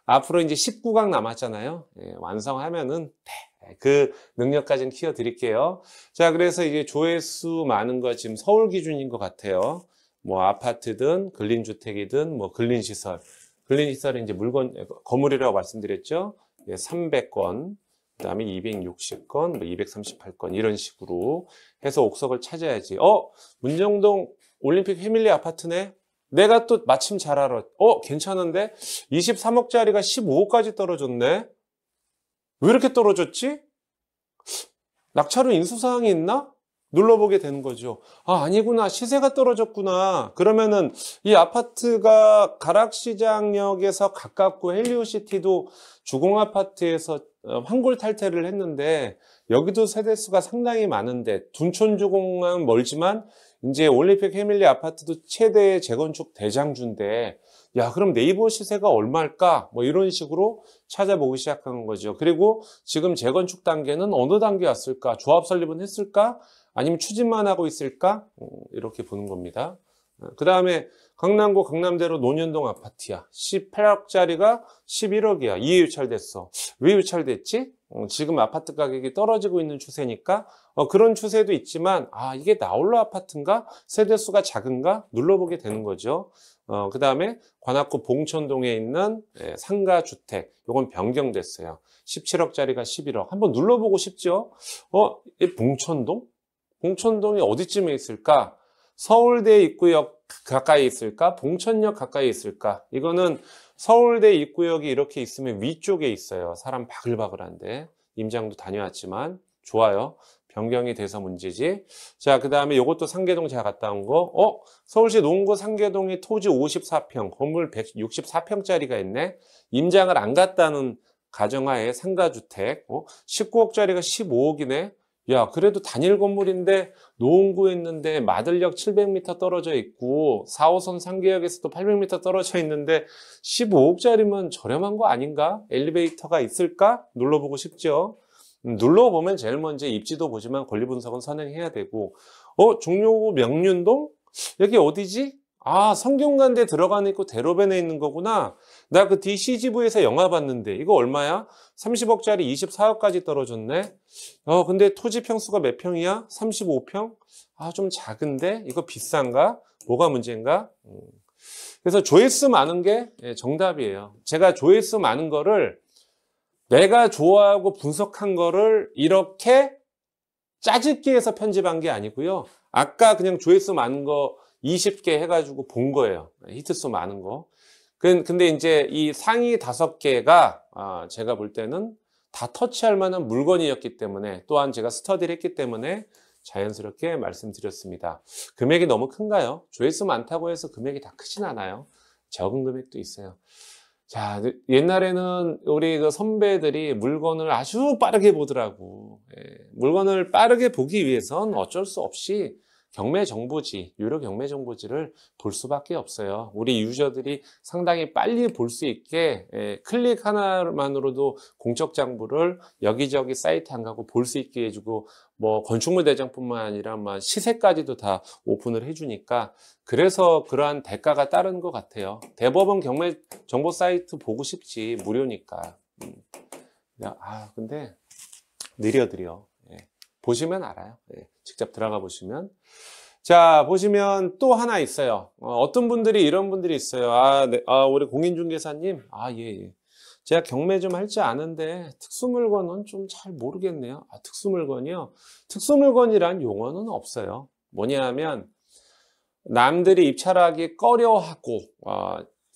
앞으로 이제 19강 남았잖아요. 완성하면은 돼. 그 능력까지는 키워드릴게요. 자, 그래서 이게 조회수 많은 거 지금 서울 기준인 것 같아요. 뭐 아파트든 근린주택이든 뭐 근린시설. 근린시설은 이제 건물이라고 말씀드렸죠. 300건, 그 다음에 260건, 뭐 238건 이런 식으로 해서 옥석을 찾아야지. 문정동 올림픽 패밀리 아파트네? 내가 또 마침 잘 알아. 괜찮은데? 23억짜리가 15억까지 떨어졌네? 왜 이렇게 떨어졌지? 낙찰후 인수사항이 있나? 눌러보게 되는 거죠. 아니구나. 시세가 떨어졌구나. 그러면은 이 아파트가 가락시장역에서 가깝고 헬리오시티도 주공아파트에서 환골 탈퇴를 했는데 여기도 세대수가 상당히 많은데 둔촌주공은 멀지만 이제 올림픽 패밀리 아파트도 최대 재건축 대장주인데 야, 그럼 네이버 시세가 얼마일까? 뭐 이런 식으로 찾아보기 시작한 거죠. 그리고 지금 재건축 단계는 어느 단계에 왔을까? 조합 설립은 했을까? 아니면 추진만 하고 있을까? 이렇게 보는 겁니다. 그 다음에 강남구 강남대로 논현동 아파트야. 18억짜리가 11억이야. 이해 유찰됐어. 왜 유찰됐지? 지금 아파트 가격이 떨어지고 있는 추세니까 그런 추세도 있지만 이게 나홀로 아파트인가? 세대수가 작은가? 눌러보게 되는 거죠. 그 다음에 관악구 봉천동에 있는 상가주택, 요건 변경됐어요. 17억짜리가 11억. 한번 눌러보고 싶죠? 이 봉천동? 봉천동이 어디쯤에 있을까? 서울대 입구역 가까이 있을까? 봉천역 가까이 있을까? 이거는 서울대 입구역이 이렇게 있으면 위쪽에 있어요. 사람 바글바글한데. 임장도 다녀왔지만 좋아요. 변경이 돼서 문제지. 자, 그 다음에 요것도 상계동 제가 갔다 온 거. 서울시 농구 상계동에 토지 54평, 건물 164평짜리가 있네. 임장을 안 갔다는 가정하에 상가주택. 19억짜리가 15억이네. 야, 그래도 단일 건물인데 노원구에 있는데 마들역 700m 떨어져 있고 4호선 상계역에서도 800m 떨어져 있는데 15억짜리면 저렴한 거 아닌가? 엘리베이터가 있을까? 눌러보고 싶죠. 눌러보면 제일 먼저 입지도 보지만 권리분석은 선행해야 되고 종로구 명륜동? 여기 어디지? 아, 성균관대 들어가는 있고 대로변에 있는 거구나. 나 그 DCGV에서 영화 봤는데 이거 얼마야? 30억짜리 24억까지 떨어졌네. 근데 토지 평수가 몇 평이야? 35평? 아, 좀 작은데? 이거 비싼가? 뭐가 문제인가? 그래서 조회수 많은 게 정답이에요. 제가 조회수 많은 거를 내가 좋아하고 분석한 거를 이렇게 짜집기 해서 편집한 게 아니고요. 아까 그냥 조회수 많은 거 20개 해가지고 본 거예요. 히트수 많은 거. 근데 이제 이 상위 5개가 제가 볼 때는 다 터치할 만한 물건이었기 때문에 또한 제가 스터디를 했기 때문에 자연스럽게 말씀드렸습니다. 금액이 너무 큰가요? 조회수 많다고 해서 금액이 다 크진 않아요. 적은 금액도 있어요. 자, 옛날에는 우리 그 선배들이 물건을 아주 빠르게 보더라고. 물건을 빠르게 보기 위해선 어쩔 수 없이 경매정보지, 유료 경매정보지를 볼 수밖에 없어요. 우리 유저들이 상당히 빨리 볼 수 있게 클릭 하나만으로도 공적 장부를 여기저기 사이트 안 가고 볼 수 있게 해주고 뭐 건축물 대장뿐만 아니라 막 시세까지도 다 오픈을 해주니까 그래서 그러한 대가가 따른 것 같아요. 대법원 경매정보 사이트 보고 싶지, 무료니까. 근데 느려. 보시면 알아요. 직접 들어가 보시면. 자, 보시면 또 하나 있어요. 어떤 분들이 이런 분들이 있어요. 우리 공인중개사님. 예. 제가 경매 좀 할 줄 아는데 특수물건은 좀 잘 모르겠네요. 특수물건이요? 특수물건이란 용어는 없어요. 뭐냐 하면 남들이 입찰하기 꺼려하고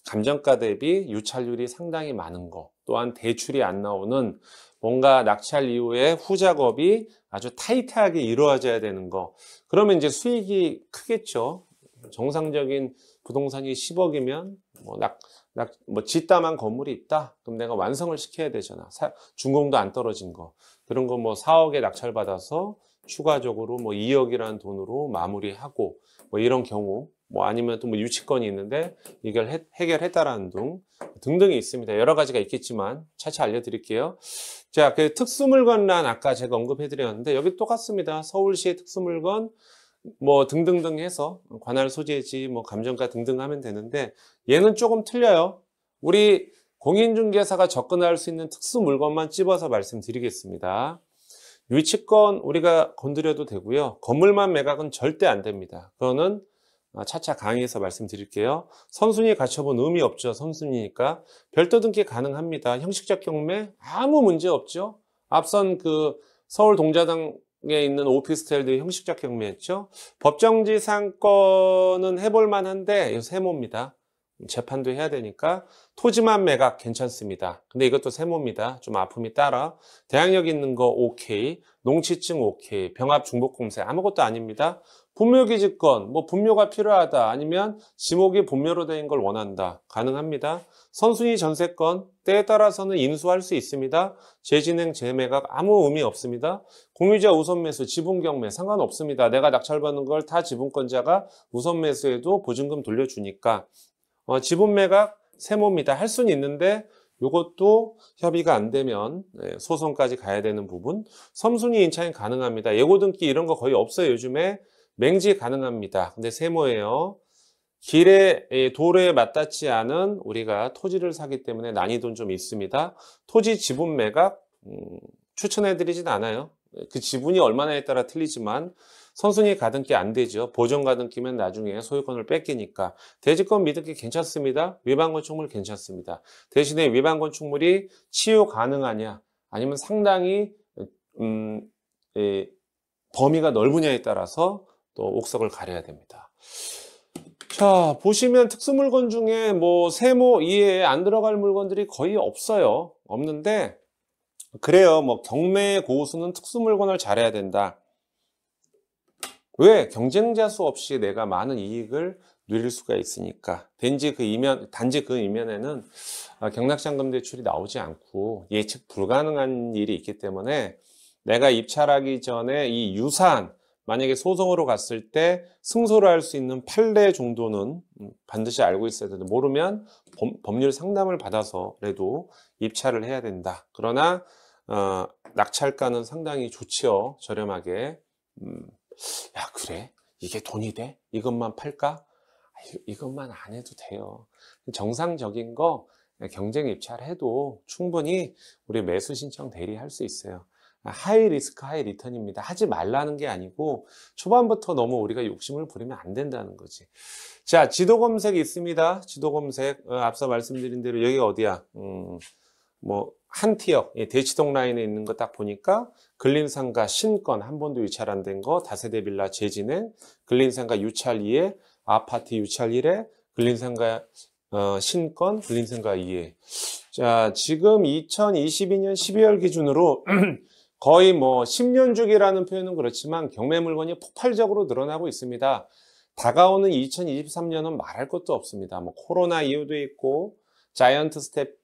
감정가 대비 유찰률이 상당히 많은 거, 또한 대출이 안 나오는 뭔가 낙찰 이후에 후작업이 아주 타이트하게 이루어져야 되는 거. 그러면 이제 수익이 크겠죠. 정상적인 부동산이 10억이면 짓담한 건물이 있다. 그럼 내가 완성을 시켜야 되잖아. 준공도 안 떨어진 거. 그런 거 4억에 낙찰 받아서 추가적으로 2억이라는 돈으로 마무리하고 이런 경우, 아니면 또 유치권이 있는데 이걸 해결했다라는 등등이 있습니다. 여러 가지가 있겠지만 차차 알려드릴게요. 자, 그 특수물건란 아까 제가 언급해드렸는데 여기 똑같습니다. 서울시의 특수물건 등등등 해서 관할 소재지 감정가 등등 하면 되는데 얘는 조금 틀려요. 우리 공인중개사가 접근할 수 있는 특수물건만 찝어서 말씀드리겠습니다. 유치권 우리가 건드려도 되고요. 건물만 매각은 절대 안 됩니다. 그거는 차차 강의에서 말씀드릴게요. 선순위 갖춰본 의미 없죠. 선순위니까. 별도 등기 가능합니다. 형식적 경매 아무 문제 없죠. 앞선 그 서울 동자당에 있는 오피스텔들 형식적 경매했죠. 법정지상 건은 해볼 만한데 세모입니다. 재판도 해야 되니까 토지만 매각 괜찮습니다. 근데 이것도 세모입니다. 좀 아픔이 따라. 대항력 있는 거 오케이, 농지증 오케이, 병합 중복공세 아무것도 아닙니다. 분묘기지권, 분묘가 필요하다. 아니면 지목이 분묘로 된 걸 원한다. 가능합니다. 선순위 전세권, 때에 따라서는 인수할 수 있습니다. 재진행, 재매각 아무 의미 없습니다. 공유자 우선 매수, 지분 경매 상관없습니다. 내가 낙찰받는 걸 타 지분권자가 우선 매수해도 보증금 돌려주니까. 지분 매각, 세모입니다. 할 수는 있는데 이것도 협의가 안 되면 소송까지 가야 되는 부분. 섬순위 인차는 가능합니다. 예고 등기 이런 거 거의 없어요. 요즘에 맹지 가능합니다. 근데 세모예요. 도로에 맞닿지 않은 우리가 토지를 사기 때문에 난이도는 좀 있습니다. 토지 지분 매각 추천해드리진 않아요. 그 지분이 얼마나에 따라 틀리지만 선순위 가등기 안 되죠. 보전 가등기면 나중에 소유권을 뺏기니까. 대지권 미등기 괜찮습니다. 위반 건축물 괜찮습니다. 대신에 위반 건축물이 치유 가능하냐 아니면 상당히 범위가 넓으냐에 따라서 또 옥석을 가려야 됩니다. 자, 보시면 특수물건 중에 세모 이외에 안 들어갈 물건들이 거의 없어요. 없는데 그래요. 경매 고수는 특수물건을 잘해야 된다. 왜? 경쟁자 수 없이 내가 많은 이익을 누릴 수가 있으니까. 단지 그 이면에는 경락잔금 대출이 나오지 않고 예측 불가능한 일이 있기 때문에 내가 입찰하기 전에 이 유사한, 만약에 소송으로 갔을 때 승소를 할 수 있는 판례 정도는 반드시 알고 있어야 되는데, 모르면 법률 상담을 받아서라도 입찰을 해야 된다. 그러나 낙찰가는 상당히 좋지요. 저렴하게. 야, 그래? 이게 돈이 돼? 이것만 팔까? 이것만 안 해도 돼요. 정상적인 거 경쟁 입찰해도 충분히 우리 매수 신청 대리할 수 있어요. 하이 리스크 하이 리턴입니다. 하지 말라는 게 아니고 초반부터 너무 우리가 욕심을 부리면 안 된다는 거지. 자, 지도 검색이 있습니다. 지도 검색. 앞서 말씀드린 대로 여기가 어디야? 한티역, 대치동 라인에 있는 거 딱 보니까 근린상가 신건 한 번도 유찰 안 된 거, 다세대 빌라 재진행, 근린상가 유찰 2에, 아파트 유찰 1에, 근린상가 신건, 근린상가 2에. 자, 지금 2022년 12월 기준으로 거의 10년 주기라는 표현은 그렇지만 경매 물건이 폭발적으로 늘어나고 있습니다. 다가오는 2023년은 말할 것도 없습니다. 코로나 이유도 있고, 자이언트 스텝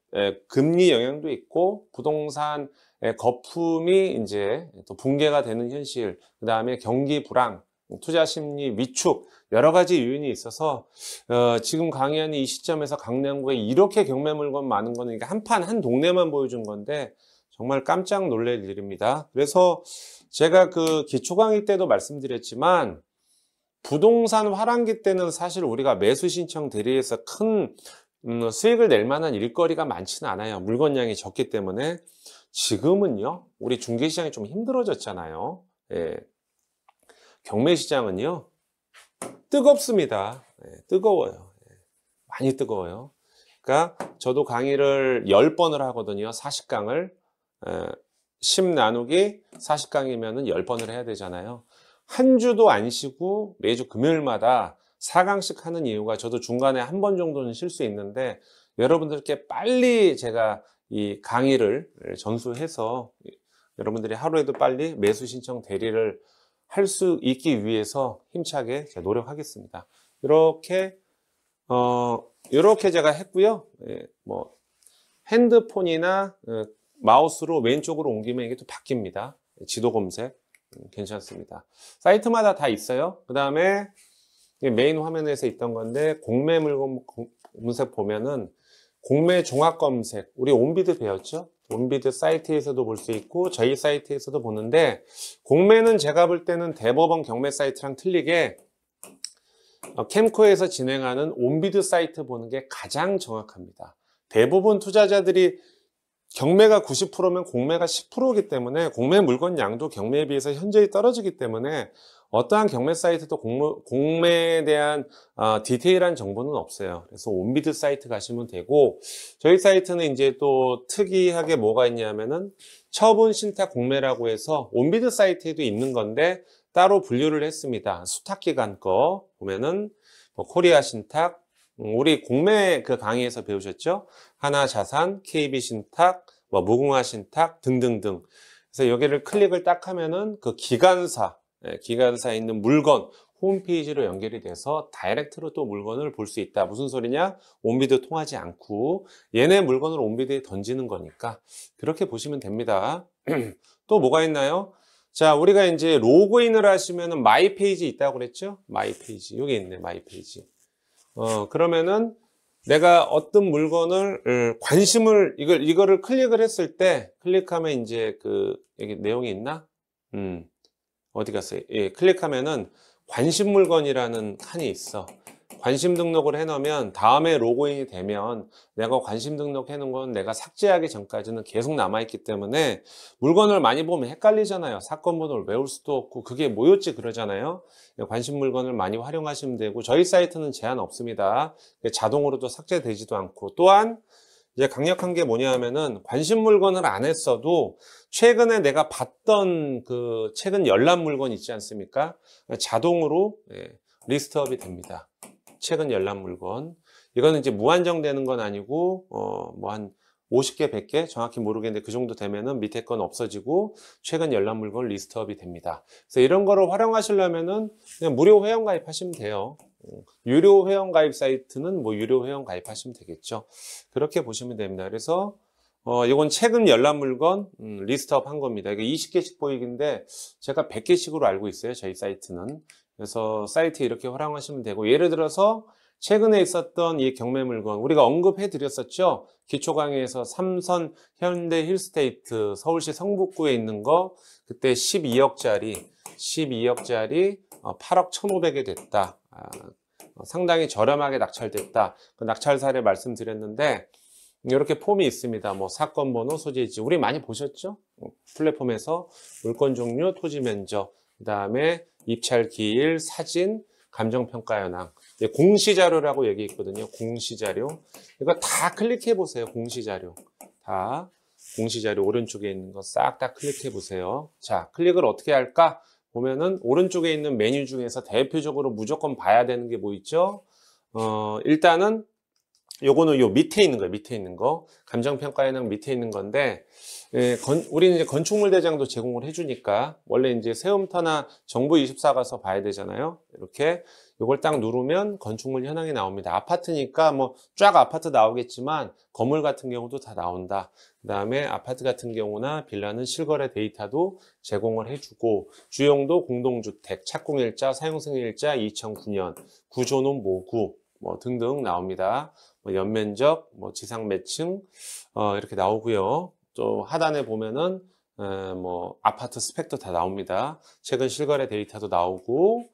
금리 영향도 있고, 부동산 거품이 이제 또 붕괴가 되는 현실, 그 다음에 경기 불황, 투자 심리 위축, 여러 가지 요인이 있어서 지금 강의하는 이 시점에서 강남구에 이렇게 경매 물건 많은 거는 한 동네만 보여준 건데 정말 깜짝 놀랄 일입니다. 그래서 제가 그 기초 강의 때도 말씀드렸지만, 부동산 화랑기 때는 사실 우리가 매수 신청 대리에서 큰 수익을 낼 만한 일거리가 많지는 않아요. 물건량이 적기 때문에. 지금은요, 우리 중개시장이 좀 힘들어졌잖아요. 예. 경매시장은요, 뜨겁습니다. 예, 뜨거워요. 예, 많이 뜨거워요. 그러니까 저도 강의를 10번을 하거든요. 40강을. 10 나누기 40강이면 10번을 해야 되잖아요. 한 주도 안 쉬고 매주 금요일마다 4강씩 하는 이유가, 저도 중간에 한 번 정도는 쉴 수 있는데 여러분들께 빨리 제가 이 강의를 전수해서 여러분들이 하루에도 빨리 매수 신청 대리를 할 수 있기 위해서 힘차게 제가 노력하겠습니다. 이렇게 제가 했고요. 예, 핸드폰이나 마우스로 왼쪽으로 옮기면 이게 또 바뀝니다. 지도 검색 괜찮습니다. 사이트마다 다 있어요. 그 다음에 메인 화면에서 있던 건데, 공매 물건 검색 보면은 공매 종합 검색, 우리 온비드 배웠죠? 온비드 사이트에서도 볼 수 있고 저희 사이트에서도 보는데, 공매는 제가 볼 때는 대법원 경매 사이트랑 틀리게 캠코에서 진행하는 온비드 사이트 보는 게 가장 정확합니다. 대부분 투자자들이 경매가 90%면 공매가 10%이기 때문에 공매 물건 양도 경매에 비해서 현저히 떨어지기 때문에 어떠한 경매 사이트도 공매에 대한 디테일한 정보는 없어요. 그래서 온비드 사이트 가시면 되고, 저희 사이트는 이제 또 특이하게 뭐가 있냐면은 처분 신탁 공매라고 해서 온비드 사이트에도 있는 건데 따로 분류를 했습니다. 수탁기간 거 보면은 코리아 신탁, 우리 공매 그 강의에서 배우셨죠? 하나자산, KB신탁, 무궁화 신탁 등등등. 그래서 여기를 클릭을 딱 하면은 그 기관사에 있는 물건 홈페이지로 연결이 돼서 다이렉트로 또 물건을 볼 수 있다. 무슨 소리냐? 온비드 통하지 않고 얘네 물건을 온비드에 던지는 거니까 그렇게 보시면 됩니다. 또 뭐가 있나요? 자, 우리가 이제 로그인을 하시면은 마이 페이지 있다고 그랬죠? 마이 페이지. 여기 있네, 마이 페이지. 그러면은 내가 어떤 물건을 이거를 클릭을 했을 때, 클릭하면 이제 여기 내용이 있나? 어디 갔어요? 예, 클릭하면은 관심 물건이라는 칸이 있어. 관심 등록을 해놓으면 다음에 로그인이 되면 내가 관심 등록해 놓은 건 내가 삭제하기 전까지는 계속 남아있기 때문에 물건을 많이 보면 헷갈리잖아요. 사건 번호를 외울 수도 없고 그게 뭐였지 그러잖아요. 관심 물건을 많이 활용하시면 되고, 저희 사이트는 제한 없습니다. 자동으로도 삭제되지도 않고, 또한 이제 강력한 게 뭐냐 하면은 관심 물건을 안 했어도 최근에 내가 봤던 그 최근 열람 물건 있지 않습니까? 자동으로 리스트업이 됩니다. 최근 열람 물건. 이거는 이제 무한정 되는 건 아니고 한 50개, 100개 정확히 모르겠는데 그 정도 되면은 밑에 건 없어지고 최근 열람 물건 리스트업이 됩니다. 그래서 이런 거를 활용하시려면은 그냥 무료 회원 가입하시면 돼요. 유료 회원 가입 사이트는 뭐 유료 회원 가입하시면 되겠죠. 그렇게 보시면 됩니다. 그래서 이건 최근 열람 물건 리스트업 한 겁니다. 이게 20개씩 보이긴데 제가 100개씩으로 알고 있어요. 저희 사이트는. 그래서 사이트 이렇게 활용하시면 되고, 예를 들어서 최근에 있었던 이 경매 물건 우리가 언급해 드렸었죠. 기초 강의에서 삼선 현대 힐스테이트 서울시 성북구에 있는 거 그때 12억짜리 8억 1,500에 됐다. 상당히 저렴하게 낙찰됐다. 그 낙찰 사례 말씀드렸는데 이렇게 폼이 있습니다. 뭐 사건 번호, 소재지 우리 많이 보셨죠? 플랫폼에서 물건 종류, 토지 면적, 그다음에 입찰 기일, 사진, 감정평가 현황, 공시자료라고 얘기했거든요. 공시자료. 이거 다 클릭해 보세요. 공시자료. 다 공시자료 오른쪽에 있는 거 싹 다 클릭해 보세요. 자, 클릭을 어떻게 할까? 보면은 오른쪽에 있는 메뉴 중에서 대표적으로 무조건 봐야 되는 게 뭐 있죠? 일단은 요거는 요 밑에 있는 거예요. 밑에 있는 거. 감정평가 현황 밑에 있는 건데, 우리는 이제 건축물 대장도 제공을 해주니까, 원래 이제 세움터나 정부24 가서 봐야 되잖아요. 이렇게. 요걸 딱 누르면 건축물 현황이 나옵니다. 아파트니까 뭐 쫙 아파트 나오겠지만, 건물 같은 경우도 다 나온다. 그 다음에 아파트 같은 경우나 빌라는 실거래 데이터도 제공을 해주고, 주용도 공동주택, 착공일자, 사용승일자 2009년, 구조는 모구, 뭐 등등 나옵니다. 뭐 연면적, 뭐 지상 매층 이렇게 나오고요. 또 하단에 보면은 뭐 아파트 스펙도 다 나옵니다. 최근 실거래 데이터도 나오고,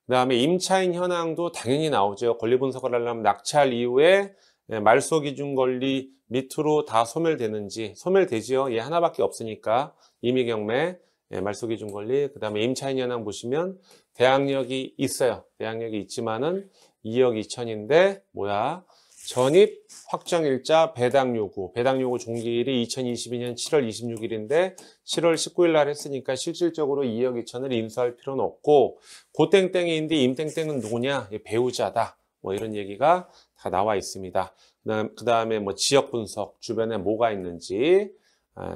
그다음에 임차인 현황도 당연히 나오죠. 권리 분석을 하려면 낙찰 이후에 말소 기준 권리 밑으로 다 소멸되는지, 소멸되지요. 얘 하나밖에 없으니까. 임의 경매, 말소 기준 권리, 그다음에 임차인 현황 보시면 대항력이 있어요. 대항력이 있지만은 2억 2천인데 뭐야? 전입 확정일자 배당 요구 종기일이 2022년 7월 26일인데 7월 19일 날 했으니까 실질적으로 2억 2천을 인수할 필요는 없고, 고땡땡이인데 임땡땡은 누구냐? 배우자다. 뭐 이런 얘기가 다 나와 있습니다. 그 다음에 뭐 지역 분석, 주변에 뭐가 있는지,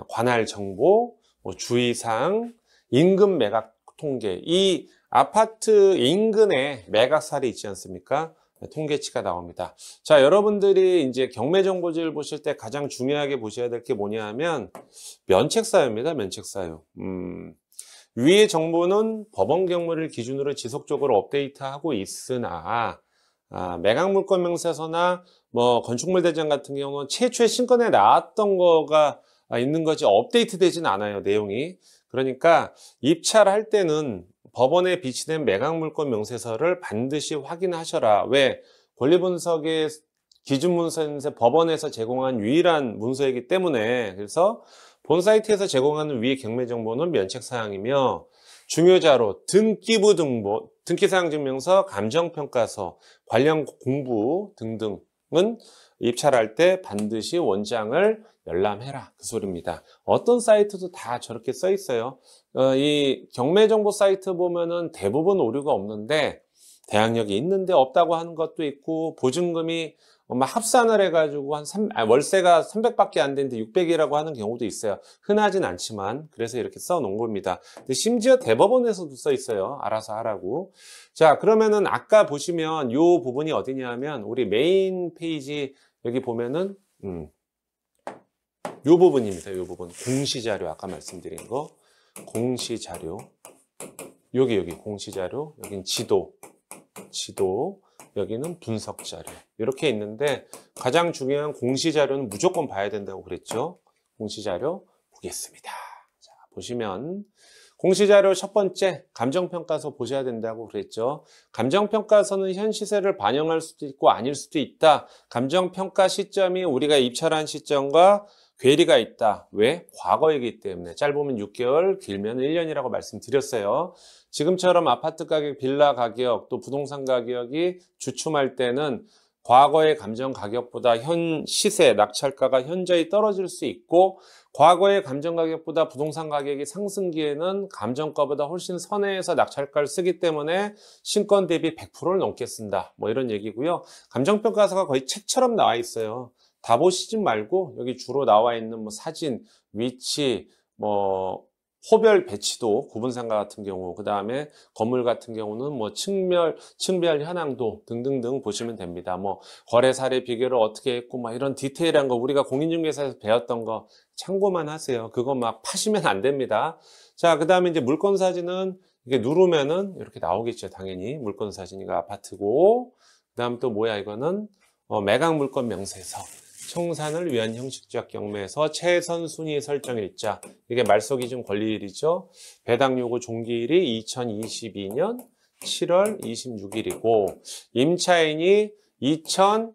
관할 정보, 뭐 주의사항, 임금 매각 통계. 이 아파트 인근에 매각사례 있지 않습니까? 통계치가 나옵니다. 자, 여러분들이 이제 경매정보지를 보실 때 가장 중요하게 보셔야 될 게 뭐냐 하면 면책사유입니다. 면책사유. 위의 정보는 법원 경무를 기준으로 지속적으로 업데이트하고 있으나, 매각물건 명세서나 뭐 건축물 대장 같은 경우는 최초의 신건에 나왔던 거가 있는 거지 업데이트 되진 않아요. 내용이. 그러니까 입찰할 때는 법원에 비치된 매각물건 명세서를 반드시 확인하셔라. 왜? 권리분석의 기준문서는 법원에서 제공한 유일한 문서이기 때문에. 그래서 본 사이트에서 제공하는 위의 경매정보는 면책사항이며, 중요자료, 등기부 등본, 등기사항증명서, 감정평가서, 관련 공부 등등은 입찰할 때 반드시 원장을 열람해라. 그 소리입니다. 어떤 사이트도 다 저렇게 써 있어요. 이 경매정보 사이트 보면은 대부분 오류가 없는데, 대항력이 있는데 없다고 하는 것도 있고, 보증금이 막 합산을 해가지고 월세가 300밖에 안 되는데 600이라고 하는 경우도 있어요. 흔하진 않지만, 그래서 이렇게 써 놓은 겁니다. 근데 심지어 대법원에서도 써 있어요. 알아서 하라고. 자, 그러면은 아까 보시면 요 부분이 어디냐 하면, 우리 메인 페이지 여기 보면은, 요 부분입니다. 요 부분. 공시자료, 아까 말씀드린 거. 공시자료. 여기 공시자료. 여긴 지도. 여기는 분석자료. 이렇게 있는데, 가장 중요한 공시자료는 무조건 봐야 된다고 그랬죠. 공시자료 보겠습니다. 자, 보시면 공시자료 첫 번째, 감정평가서 보셔야 된다고 그랬죠. 감정평가서는 현 시세를 반영할 수도 있고 아닐 수도 있다. 감정평가 시점이 우리가 입찰한 시점과 괴리가 있다. 왜? 과거이기 때문에. 짧으면 6개월, 길면 1년이라고 말씀드렸어요. 지금처럼 아파트 가격, 빌라 가격, 또 부동산 가격이 주춤할 때는 과거의 감정 가격보다 현 시세, 낙찰가가 현저히 떨어질 수 있고, 과거의 감정 가격보다 부동산 가격이 상승기에는 감정가보다 훨씬 선회해서 낙찰가를 쓰기 때문에 신권 대비 100%를 넘게 쓴다. 뭐 이런 얘기고요. 감정평가서가 거의 책처럼 나와 있어요. 다 보시지 말고 여기 주로 나와 있는 뭐 사진, 위치, 뭐 호별 배치도 구분상가 같은 경우, 그 다음에 건물 같은 경우는 뭐 층별 현황도 등등등 보시면 됩니다. 뭐 거래 사례 비교를 어떻게 했고 막 이런 디테일한 거 우리가 공인중개사에서 배웠던 거 참고만 하세요. 그거 막 파시면 안 됩니다. 자, 그 다음에 이제 물건 사진은 이게 누르면은 이렇게 나오겠죠. 당연히 물건 사진이가 아파트고, 그 다음 또 뭐야 이거는 매각 물건 명세서. 청산을 위한 형식적 경매에서 최선 순위 설정 일자, 이게 말소 기준 권리일이죠. 배당 요구 종기일이 2022년 7월 26일이고 임차인이 2009년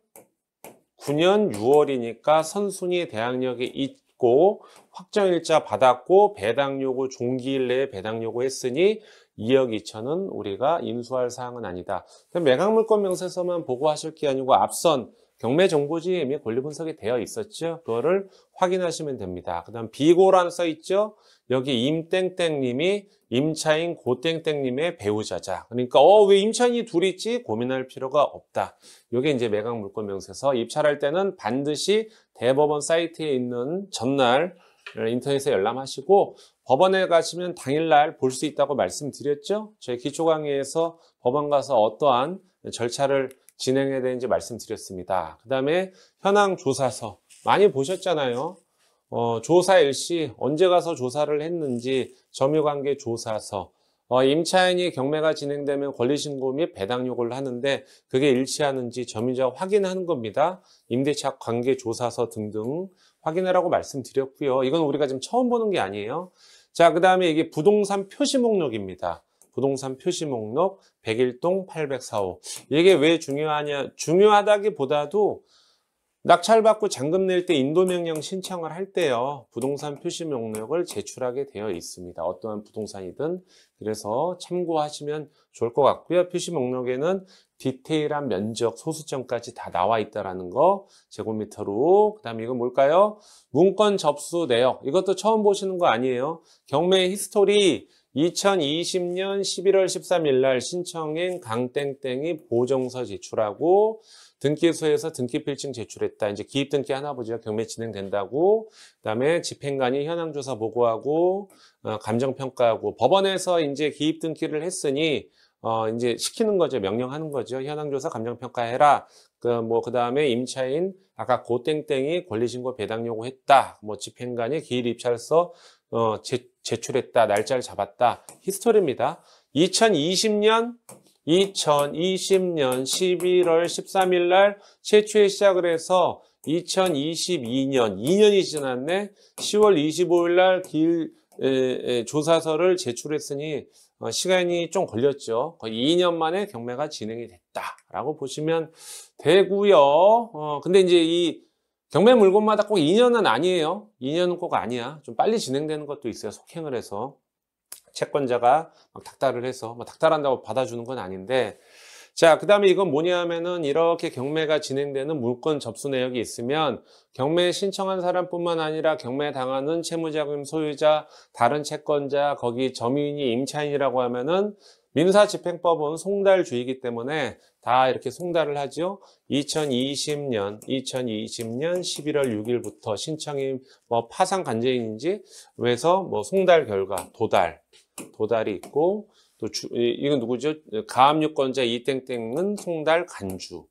6월이니까 선순위 대항력이 있고 확정일자 받았고 배당 요구 종기일 내에 배당 요구했으니 2억 2천은 우리가 인수할 사항은 아니다. 매각 물건 명세서만 보고 하실 게 아니고 앞선 경매정보지에 이미 권리 분석이 되어 있었죠. 그거를 확인하시면 됩니다. 그 다음 비고란 써있죠. 여기 임땡땡님이 임차인 고땡땡님의 배우자자. 그러니까 왜 임차인이 둘 있지? 고민할 필요가 없다. 이게 이제 매각 물건 명세서. 입찰할 때는 반드시 대법원 사이트에 있는 전날 인터넷에 열람하시고 법원에 가시면 당일날 볼 수 있다고 말씀드렸죠. 저희 기초 강의에서 법원 가서 어떠한 절차를 진행해야 되는지 말씀드렸습니다. 그 다음에 현황 조사서 많이 보셨잖아요. 조사 일시 언제 가서 조사를 했는지 점유관계 조사서, 임차인이 경매가 진행되면 권리신고 및 배당 요구를 하는데 그게 일치하는지 점유자가 확인하는 겁니다. 임대차 관계 조사서 등등 확인하라고 말씀드렸고요. 이건 우리가 지금 처음 보는 게 아니에요. 자, 그 다음에 이게 부동산 표시 목록입니다. 부동산 표시 목록 101동 804호. 이게 왜 중요하냐? 중요하다기보다도 낙찰받고 잔금 낼 때 인도명령 신청을 할 때요. 부동산 표시 목록을 제출하게 되어 있습니다. 어떠한 부동산이든. 그래서 참고하시면 좋을 것 같고요. 표시 목록에는 디테일한 면적, 소수점까지 다 나와 있다는 거 제곱미터로. 그 다음에 이건 뭘까요? 문건 접수 내역. 이것도 처음 보시는 거 아니에요. 경매 히스토리 2020년 11월 13일 날 신청인 강땡땡이 보정서 제출하고 등기소에서 등기필증 제출했다. 이제 기입등기 하나 보죠. 경매 진행된다고. 그다음에 집행관이 현황조사 보고하고 감정평가하고 법원에서 이제 기입등기를 했으니 이제 시키는 거죠. 명령하는 거죠. 현황조사 감정평가해라. 그다음에 임차인 아까 고땡땡이 권리신고 배당 요구했다. 뭐 집행관이 기일입찰서 제출했다. 날짜를 잡았다. 히스토리입니다. 2020년 11월 13일 날 최초에 시작을 해서 2022년 2년이 지났네. 10월 25일 날 조사서를 제출했으니 시간이 좀 걸렸죠. 거의 2년 만에 경매가 진행이 됐다라고 보시면 되고요. 근데 이제 이 경매 물건마다 꼭 2년은 아니에요. 2년은 꼭 아니야. 좀 빨리 진행되는 것도 있어요. 속행을 해서. 채권자가 막 닥달을 해서 닥달한다고 받아주는 건 아닌데, 자, 그 다음에 이건 뭐냐면은 이렇게 경매가 진행되는 물건 접수 내역이 있으면 경매 신청한 사람뿐만 아니라 경매 당하는 채무자금 소유자, 다른 채권자, 거기 점유인이 임차인이라고 하면은 민사집행법은 송달주의이기 때문에 다 이렇게 송달을 하죠. 2020년 11월 6일부터 신청이 뭐 파상 간접인인지 해서 뭐 송달 결과 도달이 있고 또 이건 누구죠? 가압유권자 이땡땡은 송달 간주.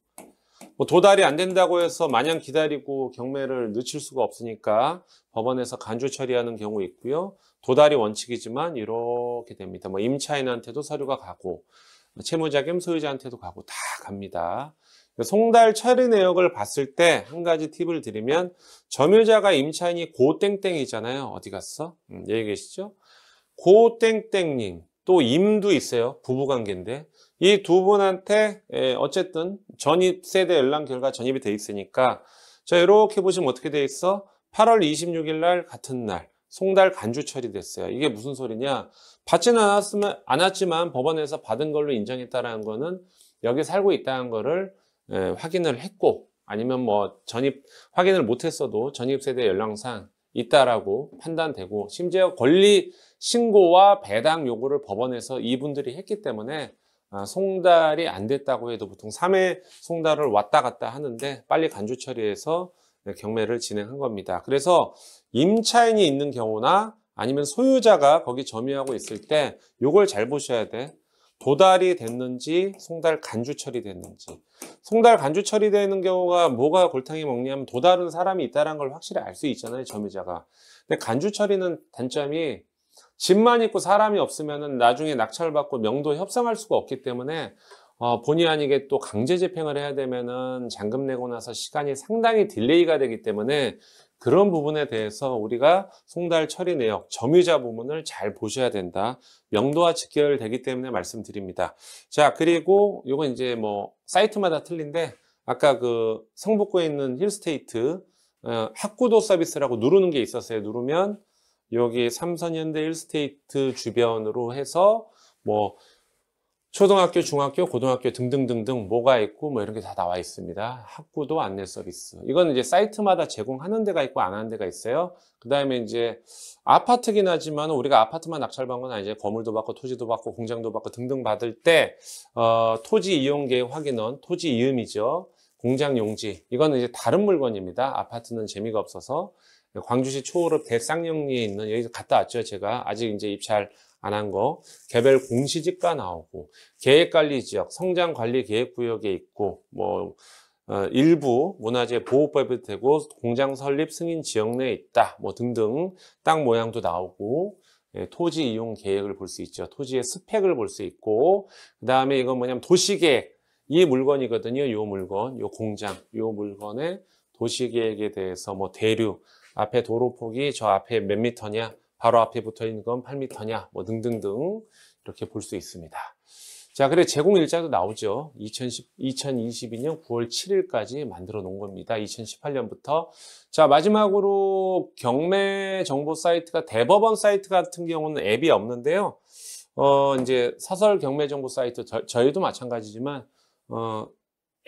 뭐 도달이 안 된다고 해서 마냥 기다리고 경매를 늦출 수가 없으니까 법원에서 간주 처리하는 경우 있고요. 도달이 원칙이지만 이렇게 됩니다. 뭐 임차인한테도 서류가 가고 채무자 겸 소유자한테도 가고 다 갑니다. 송달 처리 내역을 봤을 때 한 가지 팁을 드리면 점유자가 임차인이 고땡땡이잖아요. 어디 갔어? 여기 계시죠? 고땡땡님 또 임도 있어요. 부부관계인데 이 두 분한테 어쨌든 전입세대 연락 결과 전입이 돼 있으니까 자 이렇게 보시면 어떻게 돼 있어? 8월 26일 날 같은 날 송달 간주 처리됐어요. 이게 무슨 소리냐? 받지는 않았지만 법원에서 받은 걸로 인정했다라는 거는 여기 살고 있다는 거를 확인을 했고 아니면 뭐 확인을 못했어도 전입세대 연락상 있다라고 판단되고 심지어 권리 신고와 배당 요구를 법원에서 이분들이 했기 때문에 송달이 안 됐다고 해도 보통 3회 송달을 왔다 갔다 하는데 빨리 간주 처리해서 경매를 진행한 겁니다. 그래서 임차인이 있는 경우나 아니면 소유자가 거기 점유하고 있을 때 요걸 잘 보셔야 돼. 도달이 됐는지 송달 간주 처리됐는지. 송달 간주 처리되는 경우가 뭐가 골탕이 먹냐면 도달은 사람이 있다는 걸 확실히 알 수 있잖아요, 점유자가. 근데 간주 처리는 단점이 집만 있고 사람이 없으면은 나중에 낙찰받고 명도 협상할 수가 없기 때문에 본의 아니게 또 강제 집행을 해야 되면은 잔금 내고 나서 시간이 상당히 딜레이가 되기 때문에 그런 부분에 대해서 우리가 송달 처리 내역, 점유자 부분을 잘 보셔야 된다. 명도와 직결되기 때문에 말씀드립니다. 자, 그리고 요건 이제 뭐 사이트마다 틀린데 아까 그 성북구에 있는 힐스테이트 학구도 서비스라고 누르는 게 있었어요. 누르면 여기 삼성현대 힐스테이트 주변으로 해서 뭐 초등학교, 중학교, 고등학교 등등등등 뭐가 있고 뭐 이런 게 다 나와 있습니다. 학구도 안내 서비스. 이건 이제 사이트마다 제공하는 데가 있고 안 하는 데가 있어요. 그 다음에 이제 아파트긴 하지만 우리가 아파트만 낙찰받은 건 아니죠. 건물도 받고 토지도 받고 공장도 받고 등등 받을 때 토지 이용 계획 확인원, 토지 이음이죠. 공장 용지. 이거는 이제 다른 물건입니다. 아파트는 재미가 없어서. 광주시 초월읍 대쌍령리에 있는 여기서 갔다 왔죠. 제가 아직 이제 입찰 안 한 거 개별 공시지가 나오고 계획관리지역 성장관리계획구역에 있고 뭐 일부 문화재 보호법이 되고 공장 설립 승인 지역 내에 있다 뭐 등등 땅 모양도 나오고 토지 이용 계획을 볼 수 있죠. 토지의 스펙을 볼 수 있고 그 다음에 이건 뭐냐면 도시계획 이 물건이거든요. 요 물건 요 공장 요 물건의 도시계획에 대해서 뭐 대류 앞에 도로폭이 저 앞에 몇 미터냐 바로 앞에 붙어 있는 건 8m냐, 뭐 등등등 이렇게 볼 수 있습니다. 자, 그래 제공 일자도 나오죠. 2022년 9월 7일까지 만들어 놓은 겁니다. 2018년부터. 자, 마지막으로 경매 정보 사이트가 대법원 사이트 같은 경우는 앱이 없는데요. 이제 사설 경매 정보 사이트 저희도 마찬가지지만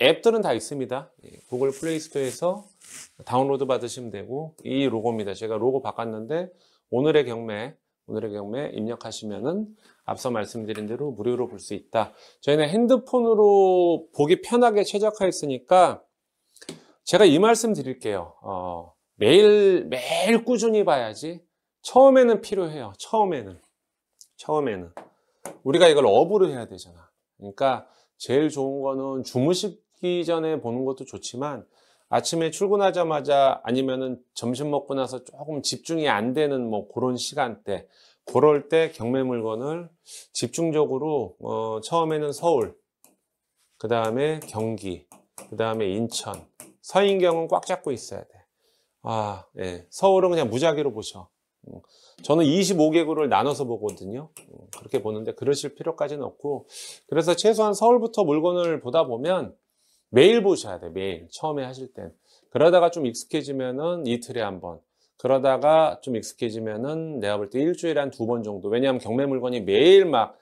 앱들은 다 있습니다. 구글 플레이 스토어에서 다운로드 받으시면 되고 이 로고입니다. 제가 로고 바꿨는데 오늘의 경매 입력하시면은 앞서 말씀드린 대로 무료로 볼 수 있다. 저희는 핸드폰으로 보기 편하게 최적화했으니까 제가 이 말씀 드릴게요. 매일 꾸준히 봐야지. 처음에는 필요해요. 처음에는 우리가 이걸 업으로 해야 되잖아. 그러니까 제일 좋은 거는 주무시기 전에 보는 것도 좋지만 아침에 출근하자마자 아니면은 점심 먹고 나서 조금 집중이 안 되는 뭐 그런 시간대 그럴 때 경매 물건을 집중적으로 처음에는 서울 그 다음에 경기 그 다음에 인천 서인경은 꽉 잡고 있어야 돼. 예. 서울은 그냥 무작위로 보셔. 저는 25개구를 나눠서 보거든요. 그렇게 보는데 그러실 필요까지는 없고 그래서 최소한 서울부터 물건을 보다 보면 매일 보셔야 돼. 매일 처음에 하실 땐 그러다가 좀 익숙해지면은 이틀에 한 번 그러다가 좀 익숙해지면은 내가 볼 때 일주일에 한 2번 정도. 왜냐하면 경매 물건이 매일 막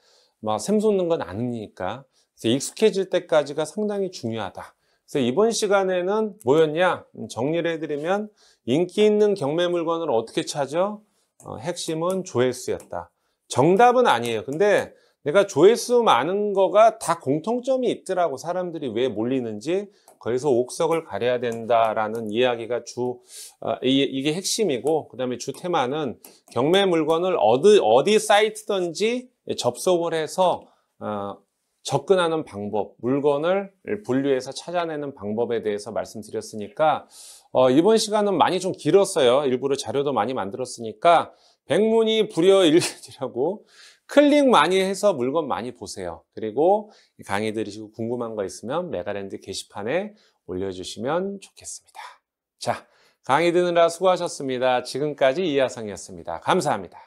샘솟는 건 아니니까. 그래서 익숙해질 때까지가 상당히 중요하다. 그래서 이번 시간에는 뭐였냐 정리를 해드리면 인기 있는 경매 물건을 어떻게 찾아? 핵심은 조회수였다. 정답은 아니에요. 근데 내가 조회수 많은 거가 다 공통점이 있더라고. 사람들이 왜 몰리는지 거기서 옥석을 가려야 된다라는 이야기가 이게 핵심이고 그 다음에 주 테마는 경매 물건을 어디 사이트든지 접속을 해서 접근하는 방법, 물건을 분류해서 찾아내는 방법에 대해서 말씀드렸으니까 이번 시간은 많이 좀 길었어요. 일부러 자료도 많이 만들었으니까 백문이 불여일견이라고 클릭 많이 해서 물건 많이 보세요. 그리고 강의 들으시고 궁금한 거 있으면 메가랜드 게시판에 올려주시면 좋겠습니다. 자, 강의 듣느라 수고하셨습니다. 지금까지 이하성이었습니다. 감사합니다.